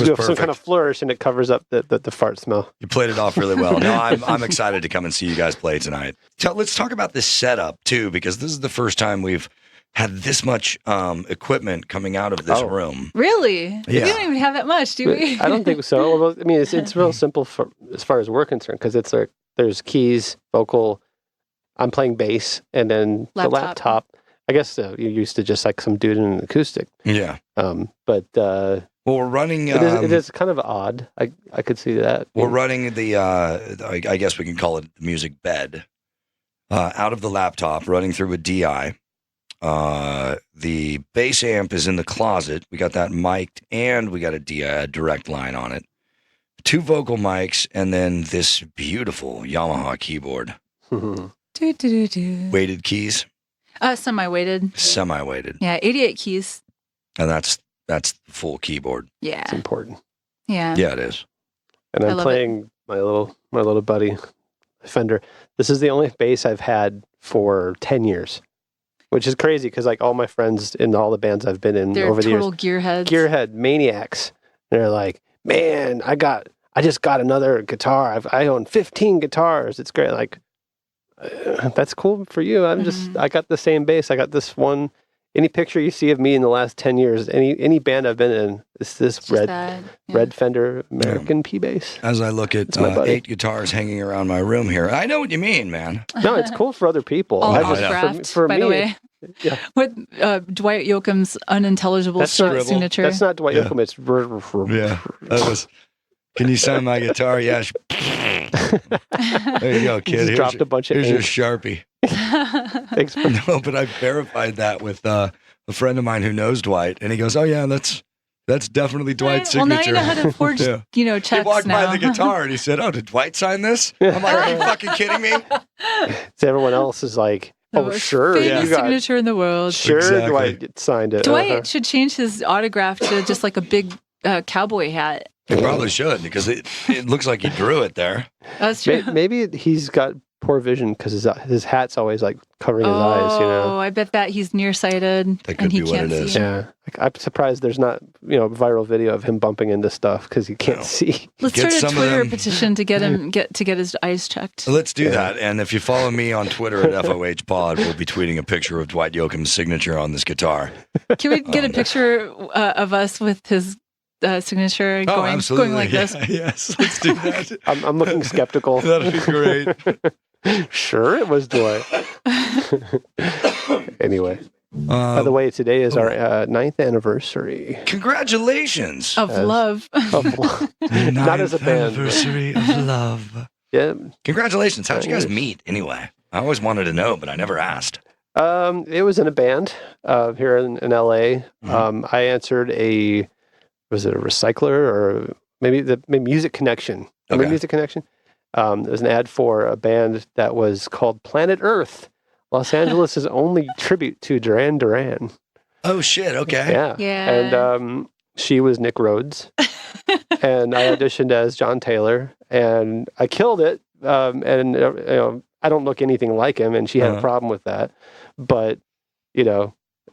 do perfect. some kind of flourish and it covers up the fart smell. You played it off really well. No, I'm excited to come and see you guys play tonight. Let's talk about this setup too, because this is the first time we've had this much equipment coming out of this room. Really? Yeah. We don't even have that much, do we? I don't think so. Well, I mean, it's real simple as far as we're concerned, because it's like there's keys, vocal. I'm playing bass, and then the laptop. I guess you're used to just like some dude in an acoustic. Yeah. But well, we're running. It is kind of odd. I could see that. We're running the. I guess we can call it the music bed. Out of the laptop, running through a DI. The bass amp is in the closet. We got that mic'd, and we got a DI direct line on it. 2 vocal mics, and then this beautiful Yamaha keyboard. Weighted keys. Semi-weighted. Semi-weighted. Yeah, 88 keys. And that's the full keyboard. Yeah. It's important. Yeah. Yeah, it is. And I'm playing my little buddy Fender. This is the only bass I've had for 10 years, which is crazy because like all my friends in all the bands I've been in over the years, gearhead maniacs. They're like, man, I just got another guitar. I own 15 guitars. It's great. Like, that's cool for you. I got the same bass. I got this one. Any picture you see of me in the last 10 years, any band I've been in, it's this red Fender American P bass. As I look at 8 guitars hanging around my room here, I know what you mean, man. No, it's cool for other people. All autographed, for by me, the way. Yeah. With Dwight Yoakam's unintelligible signature. That's not Dwight Yoakam. It's that was. Can you sign my guitar? Yeah. There you go, kid. Here's dropped a bunch of here's ink. your Sharpie. Thanks. No, but I verified that with a friend of mine who knows Dwight, and he goes, "Oh yeah, that's definitely Dwight's signature." Well, now you know how to forge, checks. He walked by the guitar and he said, "Oh, did Dwight sign this?" I'm like, "Are you fucking kidding me?" So everyone else is like, "Oh, sure, famous signature in the world." Sure, Exactly. Dwight signed it. Dwight should change his autograph to just like a big cowboy hat. He probably should, because it looks like he drew it there. That's true. Maybe he's got poor vision because his hat's always like covering his eyes. Oh, I bet that he's nearsighted. That could be what it is. Yeah, I'm surprised there's not viral video of him bumping into stuff because he can't see. Let's start a Twitter petition to get him get his eyes checked. Let's do that. And if you follow me on Twitter at FOH Pod, we'll be tweeting a picture of Dwight Yoakam's signature on this guitar. Can we get a picture of us with his signature going like this? Yes, let's do that. I'm looking skeptical. That'd be great. Sure, it was Dwight. Anyway, by the way, today is our 9th anniversary. Congratulations of love. Not as a band. Anniversary of love. Yeah. Congratulations. How'd you guys meet anyway? I always wanted to know, but I never asked. It was in a band here in LA. Mm-hmm. I answered was it a recycler or maybe Music Connection? Okay. Music Connection. There was an ad for a band that was called Planet Earth, Los Angeles' only tribute to Duran Duran. Oh shit! Okay. Yeah. And she was Nick Rhodes, and I auditioned as John Taylor, and I killed it. And I don't look anything like him, and she had a problem with that. But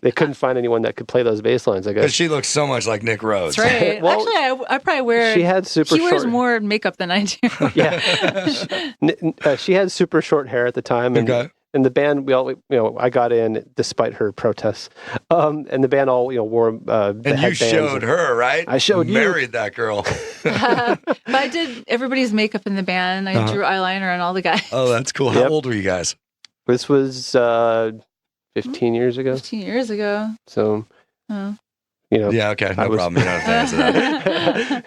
they couldn't find anyone that could play those bass lines, I guess. Because she looks so much like Nick Rhodes. That's right. Well, actually, I probably wear. She had He wears more makeup than I do. Yeah. She had super short hair at the time, and in the band, I got in despite her protests. And the band all wore and you showed her, right? I showed you. Married that girl. But I did everybody's makeup in the band. I drew eyeliner on all the guys. Oh, that's cool. How old were you guys? This was 15 years ago. 15 years ago. So, Yeah, okay. No problem. You're not a fan of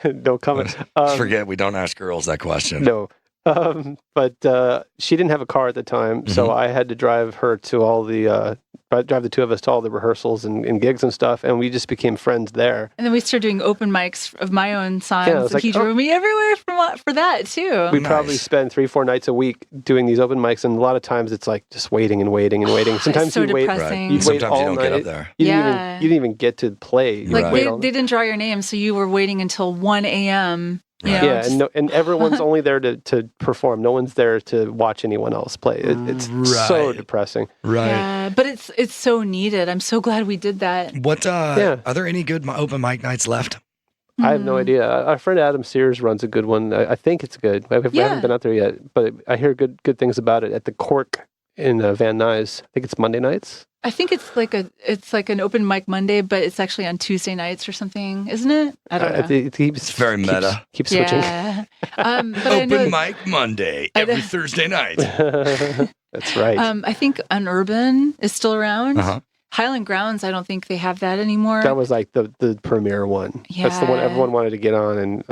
that. No comment. Forget, we don't ask girls that question. No. But she didn't have a car at the time, so I had to drive her to all the drive the two of us to all the rehearsals and gigs and stuff, and we just became friends there. And then we started doing open mics of my own songs. Yeah, he drove me everywhere for that too. We probably spend 3-4 nights a week doing these open mics, and a lot of times it's like just waiting and waiting and waiting. Sometimes so you wait. Depressing. Right. Sometimes you don't get up there. You didn't even get to play. Like they didn't draw your name, so you were waiting until 1 a.m. Yeah, and everyone's only there to perform. No one's there to watch anyone else play. It's so depressing. Right. Yeah, but it's so needed. I'm so glad we did that. What? Are there any good open mic nights left? I have no idea. Our friend Adam Sears runs a good one. I think it's good. We haven't been out there yet, but I hear good things about it at the Cork in Van Nuys. I think it's Monday nights. I think it's like an open mic Monday, but it's actually on Tuesday nights or something, isn't it? I don't know. It's very meta. Keep switching. Yeah. But open mic Monday every Thursday night. That's right. I think Unurban is still around. Uh-huh. Highland Grounds, I don't think they have that anymore. That was like the premier one. Yeah. That's the one everyone wanted to get on, and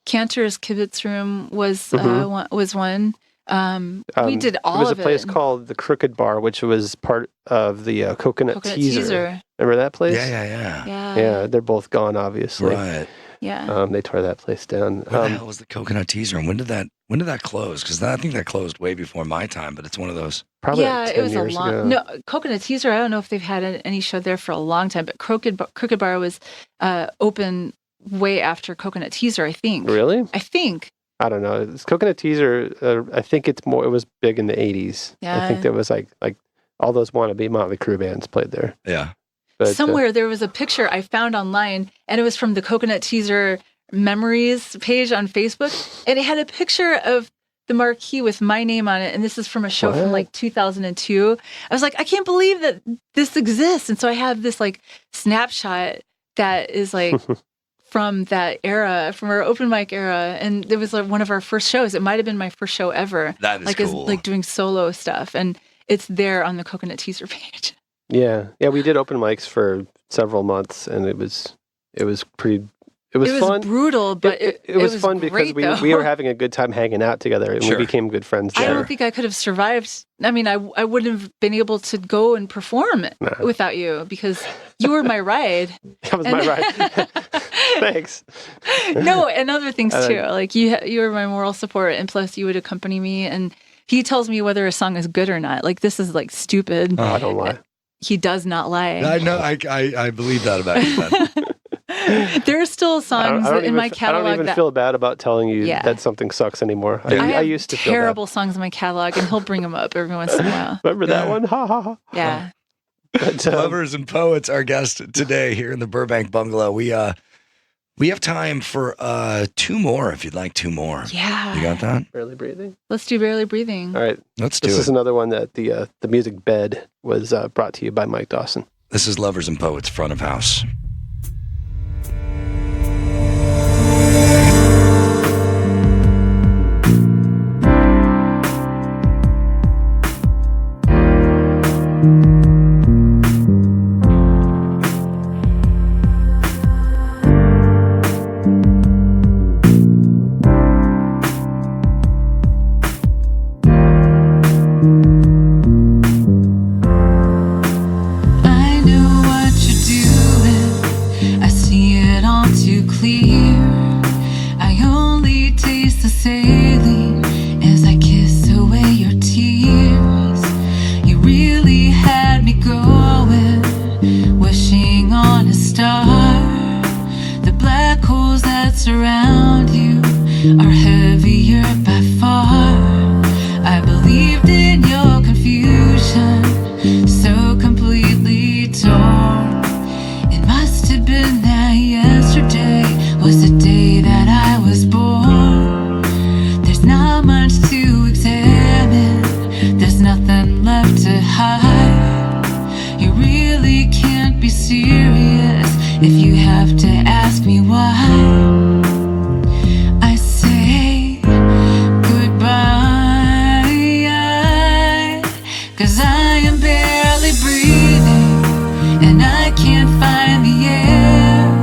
Cantor's Kibitz Room was one. We did all of it. There was a place called the Crooked Bar, which was part of the Coconut Teaser. Remember that place? Yeah. They're both gone, obviously. Right. Yeah. They tore that place down. What the hell was the Coconut Teaser, and when did that close? Because I think that closed way before my time, but it's one of those. Probably 10 it was years a long. ago. No, Coconut Teaser. I don't know if they've had any show there for a long time, but Crooked Bar was open way after Coconut Teaser, I think. Really? I think. I don't know. It's Coconut Teaser. I think it was big in the 80s. Yeah. I think there was like all those wannabe Motley Crue bands played there. Yeah. But, somewhere there was a picture I found online, and it was from the Coconut Teaser Memories page on Facebook, and it had a picture of the marquee with my name on it, and this is from a show from like 2002. I was like, I can't believe that this exists, and so I have this like snapshot that is like from that era, from our open mic era, and it was like one of our first shows. It might have been my first show ever. That is cool. Like doing solo stuff, and it's there on the Coconut Teaser page. Yeah, we did open mics for several months, and it was pretty. It was fun. Brutal, but it was fun great, because we were having a good time hanging out together, and Sure. we became good friends there. I don't think I could have survived. I mean, I wouldn't have been able to go and perform without you, because you were my ride. That was my ride. Thanks. No, and other things too. Like you were my moral support, and plus you would accompany me, and he tells me whether a song is good or not. Like, this is like stupid. Oh, I don't lie. He does not lie. I know. I believe that about you, Ben. There are still songs in my catalog. I don't even feel bad about telling you that something sucks anymore. I used to feel terrible songs in my catalog, and he'll bring them up every once in a while. Remember that one? Ha ha ha. Yeah. But, Lovers and Poets, our guest today here in the Burbank Bungalow. We have time for 2 more, if you'd like 2 more. Yeah. You got that? Barely Breathing. Let's do Barely Breathing. All right. Let's do it. This is another one that the music bed was brought to you by Mike Dawson. This is Lovers and Poets, front of house. I know what you're doing. I see it all too clear. I only taste the saline as I kiss away your tears. You really had me going, wishing on a star. The black holes that surround you are heavier by far. I believed in your confusion, so completely torn. It must have been that yesterday was the day that I was born. There's not much to examine, there's nothing left to hide. You really can't be serious if you have to ask me why. I say goodbye, 'cause I am barely breathing, and I can't find the air.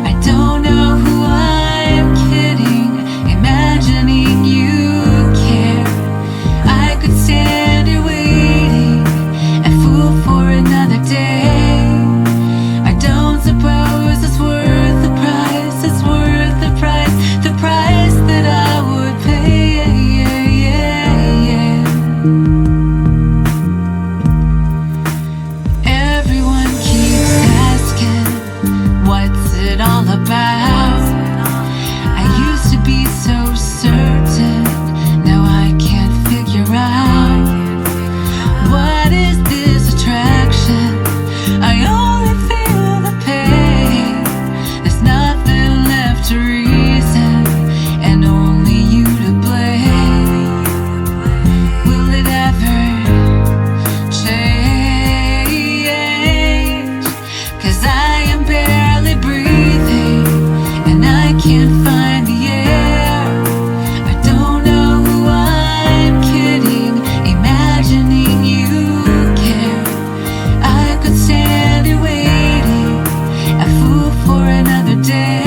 I don't know who I'm kidding, imagining you care. I could stand here waiting and fool for another day. I don't suppose it's worth the price, it's worth the price that I would pay. is this attraction? I only feel the pain. There's nothing left to reason, and only you to blame. Will it ever change? 'Cause I am barely breathing, and I can't find the air. I don't know who I'm kidding, imagining you care. I could stand here waiting, a fool for another day.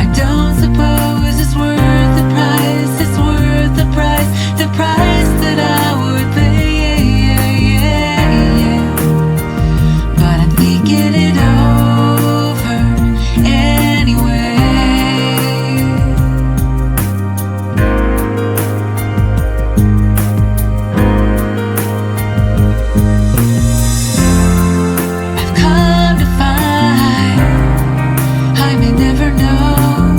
I don't suppose it's worth the price, it's worth the price that I would pay. But I'm thinking it over anyway. I've come to find I may never know.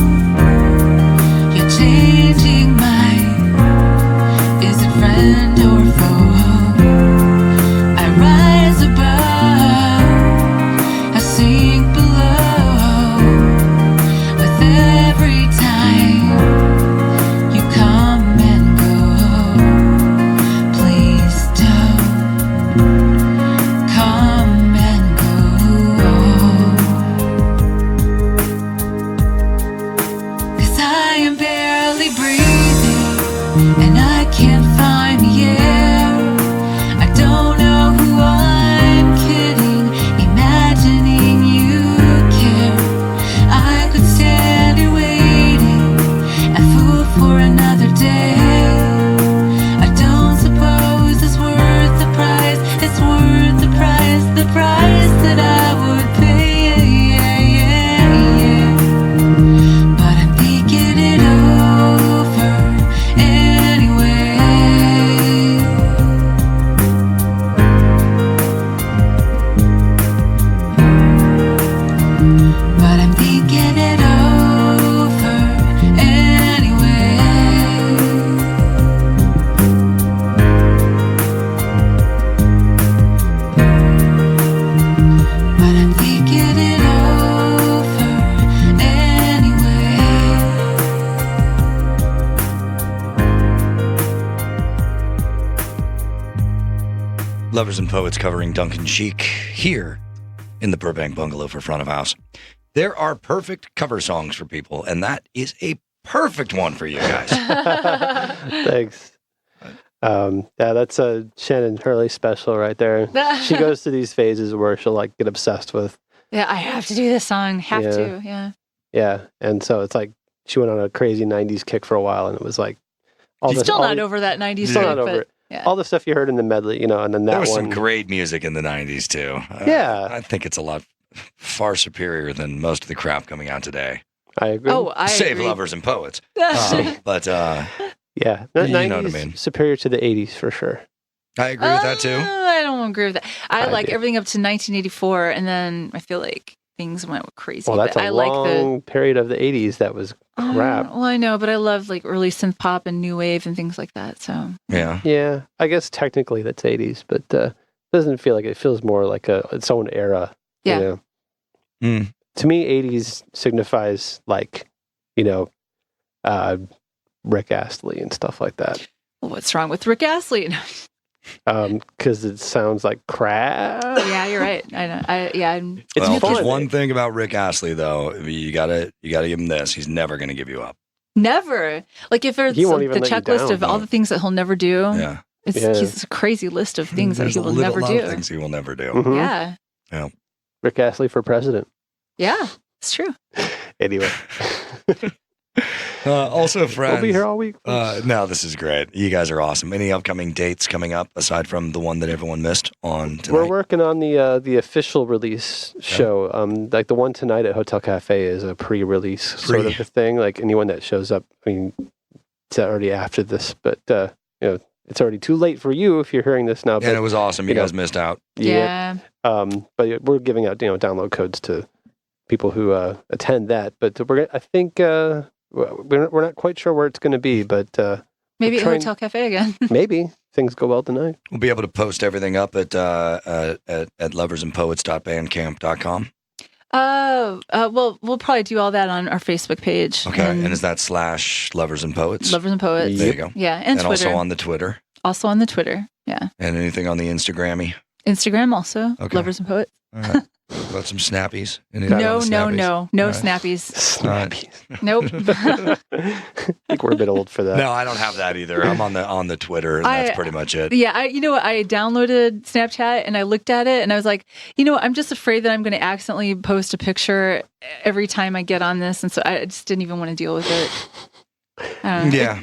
You're changing mine. Is it friend or foe? I rise above, I sink below. With every time you come and go, please don't come and go. 'Cause I am barely breathing, and I can't find the air. I don't know who I'm kidding, imagining you care. I could stand here waiting, a fool for another day. I don't suppose it's worth the price, it's worth the price that I would pay. But I'm thinking it over anyway. But I'm thinking it over anyway. But I'm thinking it over anyway. Lovers and Poets covering Duncan Sheik here in the Burbank Bungalow for Front of House. There are perfect cover songs for people, and that is a perfect one for you guys. Thanks. Yeah, that's a Shannon Hurley special right there. She goes through these phases where she'll like get obsessed with. Yeah, I have to do this song. Have Yeah. to. Yeah. Yeah, and so it's like she went on a crazy '90s kick for a while, and it was like all this. Still all not the- over that 90s Still joke, not over but it. yeah. All the stuff you heard in the medley, and then that There was one. some great music in the 90s, too. Yeah. I think it's a lot far superior than most of the crap coming out today. I agree. Oh, I Save agree. Lovers and Poets. But yeah, You 90s know what I mean. superior to the '80s for sure. I agree with that, too. I don't agree with that. I like do. everything up to 1984, and then I feel like things went crazy. Well, that's but a I long like period of the '80s that was crap. well, I know, but I love like early synth pop and new wave and things like that. So Yeah. Yeah, I guess technically that's '80s, but doesn't feel like it. Feels more like its own era. Yeah. You know? Mm. To me, '80s signifies like, Rick Astley and stuff like that. well, what's wrong with Rick Astley? Because it sounds like crap. Yeah, you're right. I know. It's Well, fun. there's one thing about Rick Astley, though. You gotta give him this. He's never going to give you up. Never. Like if it's He won't the even let you checklist down, of all the things that he'll never do. Yeah. It's Yeah. he's a crazy list of things that There's he a will little never lot do. of things he will never do. Mhm. Yeah. Rick Astley for president. Yeah. It's true. Anyway, Also, friends. we'll be here all week. No, this is great. You guys are awesome. Any upcoming dates coming up aside from the one that everyone missed on tonight? We're working on the official release show. Like the one tonight at Hotel Cafe is a pre-release sort of a thing. Like anyone that shows up, I mean, it's already after this, but it's already too late for you if you're hearing this now. But, And it was awesome. You you know, guys missed out. Yeah. But we're giving out download codes to people who attend that. But I think we're not quite sure where it's going to be, but Maybe at trying- Hotel Cafe again. maybe things go well tonight. We'll be able to post everything up at loversandpoets.bandcamp.com. Well, we'll probably do all that on our Facebook page. Okay, and is that / Lovers and Poets? Lovers and Poets. There you go. Yeah, and Twitter. Also on the Twitter. Also on the Twitter, yeah. And anything on the Instagrammy? Instagram also, okay. Lovers and Poets. All right. About some snappies? No right. snappies. Snappies. Nope. I think we're a bit old for that. No, I don't have that either. I'm on the Twitter, and that's pretty much it. Yeah, you know what? I downloaded Snapchat and I looked at it and I was like, you know what? I'm just afraid that I'm going to accidentally post a picture every time I get on this, and so I just didn't even want to deal with it. Yeah.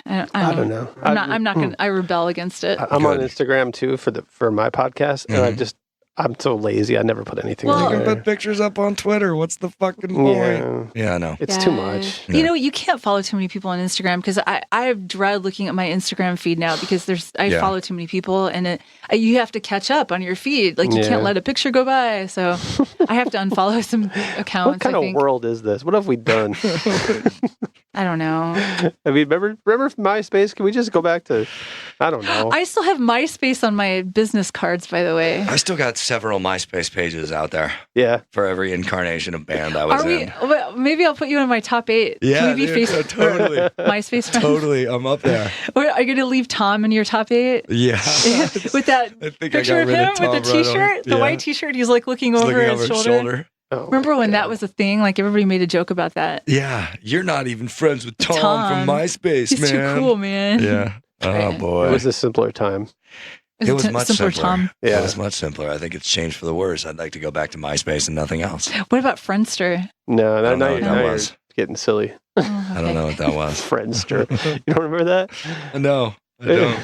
I don't know. I'm not gonna. I rebel against it. I'm on Instagram too for my podcast, and I'm so lazy. I never put anything. You can put pictures up on Twitter. What's the fucking point? Yeah, I know. It's too much. Yeah. You know, you can't follow too many people on Instagram because I've dread looking at my Instagram feed now because I follow too many people, and you have to catch up on your feed. Like you can't let a picture go by. So I have to unfollow some accounts. What kind of world is this? What have we done? I don't know. I mean, remember MySpace? Can we just go back to, I don't know. I still have MySpace on my business cards, by the way. I still got several MySpace pages out there. Yeah. For every incarnation of band I was in. Well, maybe I'll put you in my top 8. Yeah, Can we be Facebook? Totally. MySpace friends? Totally, I'm up there. Or are you going to leave Tom in your top 8? Yeah. With that picture of him with the t-shirt, the white t-shirt, he's like looking over his shoulder. Oh, remember when that was a thing? Like everybody made a joke about that. Yeah, you're not even friends with Tom from MySpace, He's man. He's too cool, man. Yeah. Oh boy. It was a simpler time. It was much simpler. Tom. Yeah. It was much simpler. I think it's changed for the worse. I'd like to go back to MySpace and nothing else. What about Friendster? No, now you're getting silly. Oh, okay. I don't know what that was. Friendster. You don't remember that? No. I don't.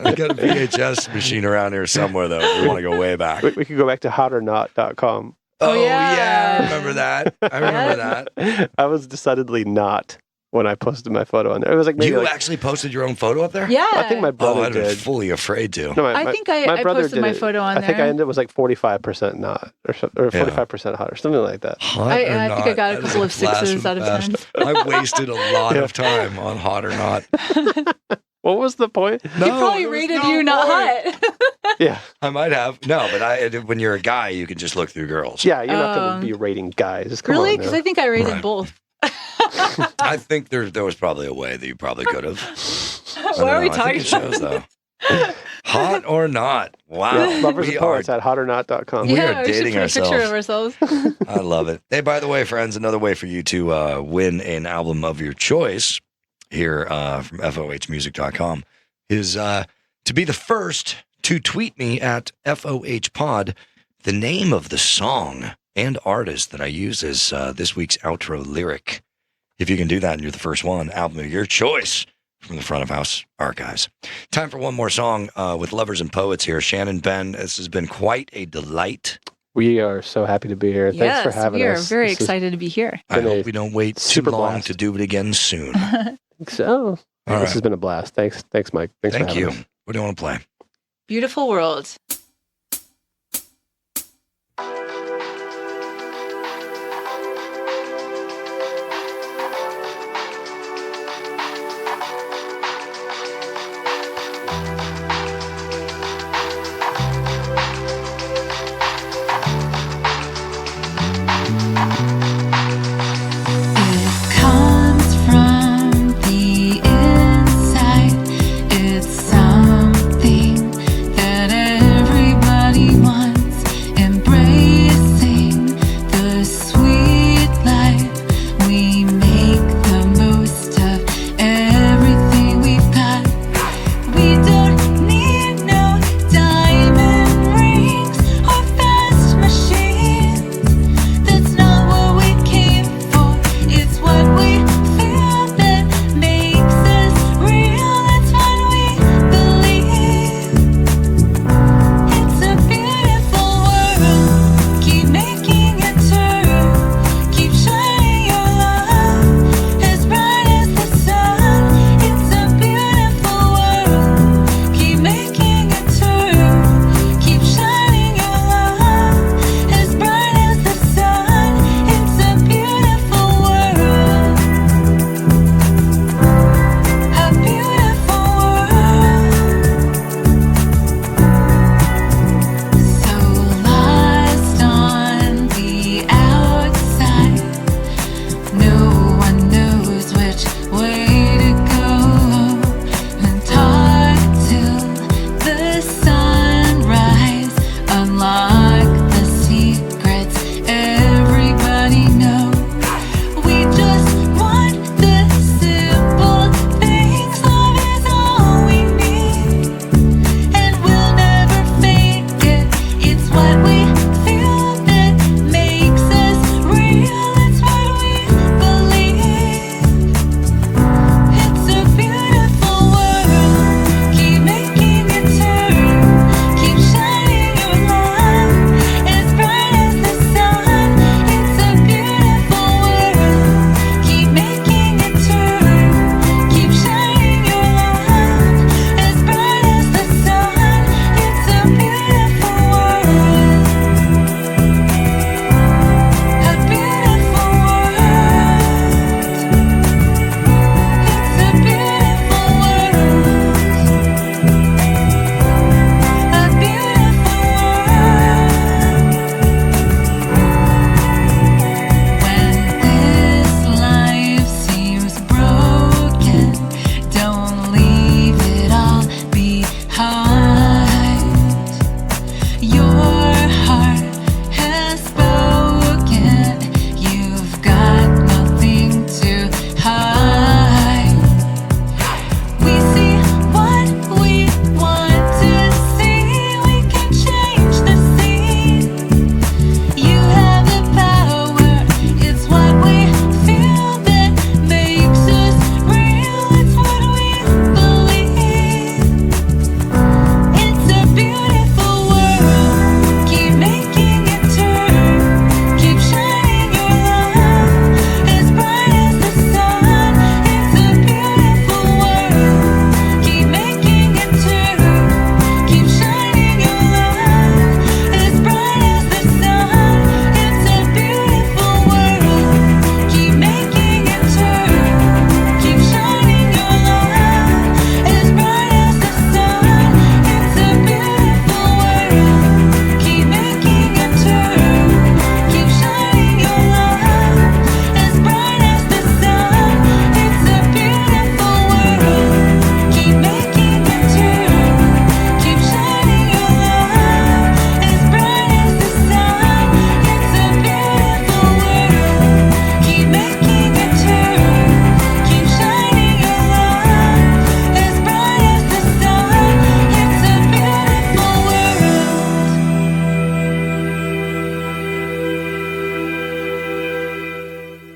I got a VHS machine around here somewhere, though. If we want to go way back. We could go back to hotornot.com. Oh, yeah. I remember that. that. I was decidedly not when I posted my photo on there. It was like maybe you actually posted your own photo up there? Yeah. I think my brother I'd did. been fully afraid to. No, I think I posted my photo on there. I think I ended up was like 45% not, or 45% hot, or something like that. I think I got a couple of 6s out of 10s. I wasted a lot of time on Hot or Not. What was the point? No, he probably rated you not hot. Yeah. I might have. No, but when you're a guy, you can just look through girls. Yeah, you're not going to be rating guys. Really? Because I think I rated both. I think there was probably a way that you probably could have. What are we talking about? Shows, though. Hot or Not. Wow. Yeah, Lovers and Poets at hotornot.com. We are dating ourselves. Picture of ourselves. I love it. Hey, by the way, friends, another way for you to win an album of your choice here from FOHmusic.com is to be the first to tweet me at FOHpod the name of the song and artist that I use as this week's outro lyric. If you can do that and you're the first one, album of your choice from the Front of House Archives. Time for one more song with Lovers and Poets here. Shannon, Ben, this has been quite a delight. We are so happy to be here. Thanks for having us. We are very excited to be here. I hope we don't wait too long to do it again soon. I think so. This has been a blast. Thanks, Mike. Thanks for having us. What do you want to play? Beautiful World. It's something that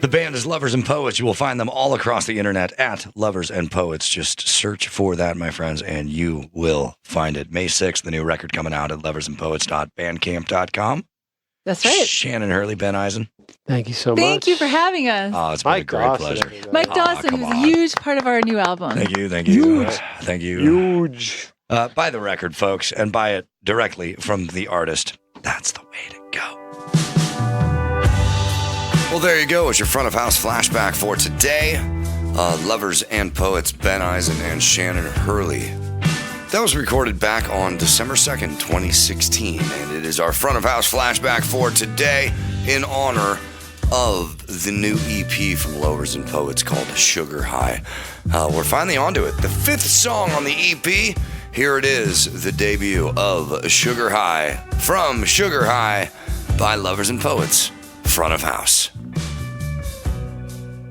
band is Lovers and Poets. You will find them all across the internet at Lovers and Poets. Just search for that, my friends, and you will find it. May 6th, the new record coming out at loversandpoets.bandcamp.com. That's right. Shannon Hurley, Ben Eisen. Thank you so much. Thank you for having us. Oh, it's been a great pleasure. Everybody. Mike Dawson, come who's a on. huge part of our new album. Thank you. Huge. Thank you. Huge. Buy the record, folks, and buy it directly from the artist. That's the way to go. Well, there you go. It's your front of house flashback for today. Lovers and Poets, Ben Eisen and Shannon Hurley. That was recorded back on December 2nd, 2016, and it is our front of house flashback for today in honor of the new EP from Lovers and Poets called Sugar High. We're finally onto it. The 5th song on the EP. Here it is, the debut of Sugar High from Sugar High by Lovers and Poets, front of house.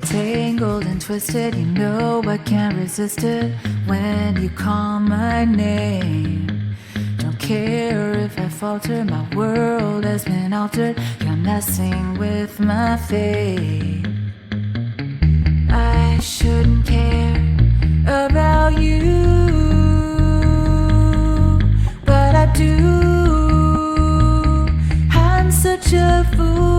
Tangled and twisted, you know I can't resist it when you call my name. Don't care if I falter, my world has been altered. You're messing with my fate. I shouldn't care about you, but I do. I'm such a fool.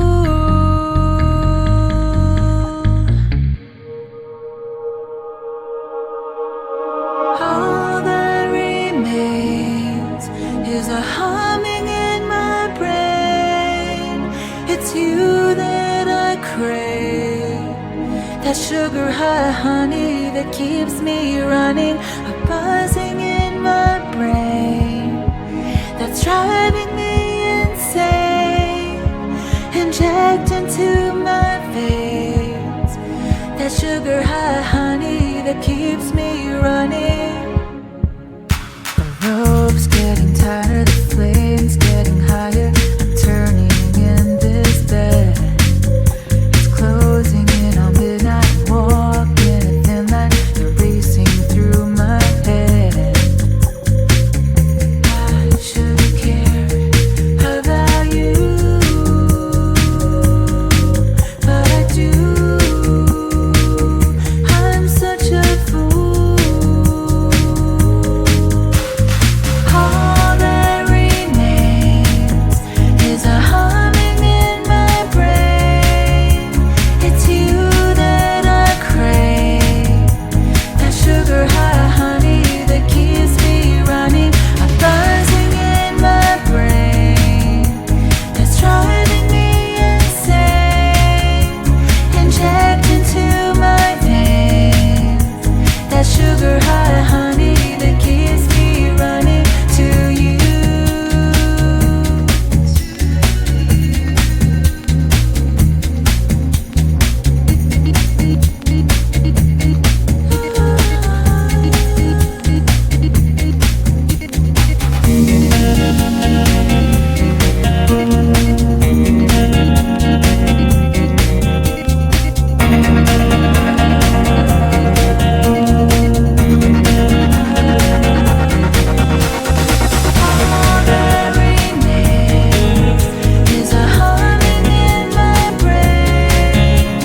All that remains is a humming in my brain. It's you that I crave, that sugar high honey that keeps me running, a buzzing in my brain that's driving me insane. Inject into my veins that sugar high honey that keeps me running. The rope's getting tighter, the flame's getting higher. I'm turning in this bed. It's closing in on midnight. I'm walking a thin line. You're racing through my head. I shouldn't care about you, but I do. I'm such a fool. All that remains is a humming in my brain. It's you that I crave, that sugar high honey that keeps me running, a buzzing in my brain that's driving me insane. Inject into my veins that sugar high honey that keeps me running to you. All that remains is a humming in my brain.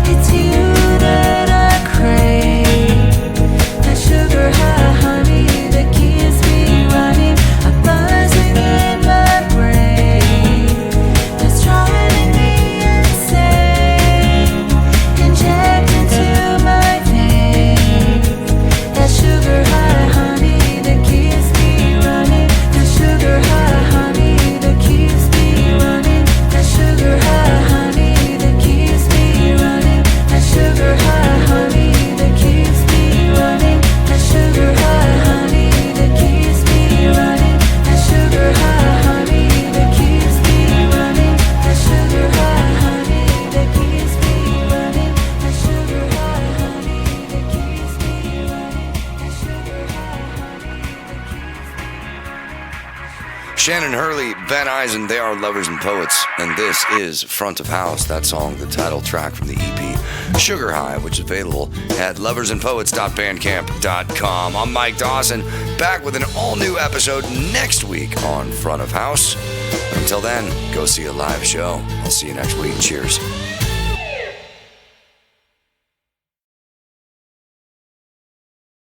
It's you that I crave, that sugar high honey that keeps me running, a buzzing in my brain that's driving me insane. Inject into my veins that sugar high honey that keeps me running, that sugar high honey that keeps me running, that sugar high honey that keeps me running, that sugar high honey that keeps me running, that sugar high honey that keeps me running, that sugar high honey that keeps me running, that sugar high honey that keeps me running, that sugar high honey that keeps me running, that sugar high honey that keeps me. Shannon Hurley, Ben Eisen, they are Lovers and Poets, and this is Front of House, that song, the title track from the EP, Sugar High, which is available at loversandpoets.bandcamp.com. I'm Mike Dawson, back with an all-new episode next week on Front of House. Until then, go see a live show. I'll see you next week. Cheers.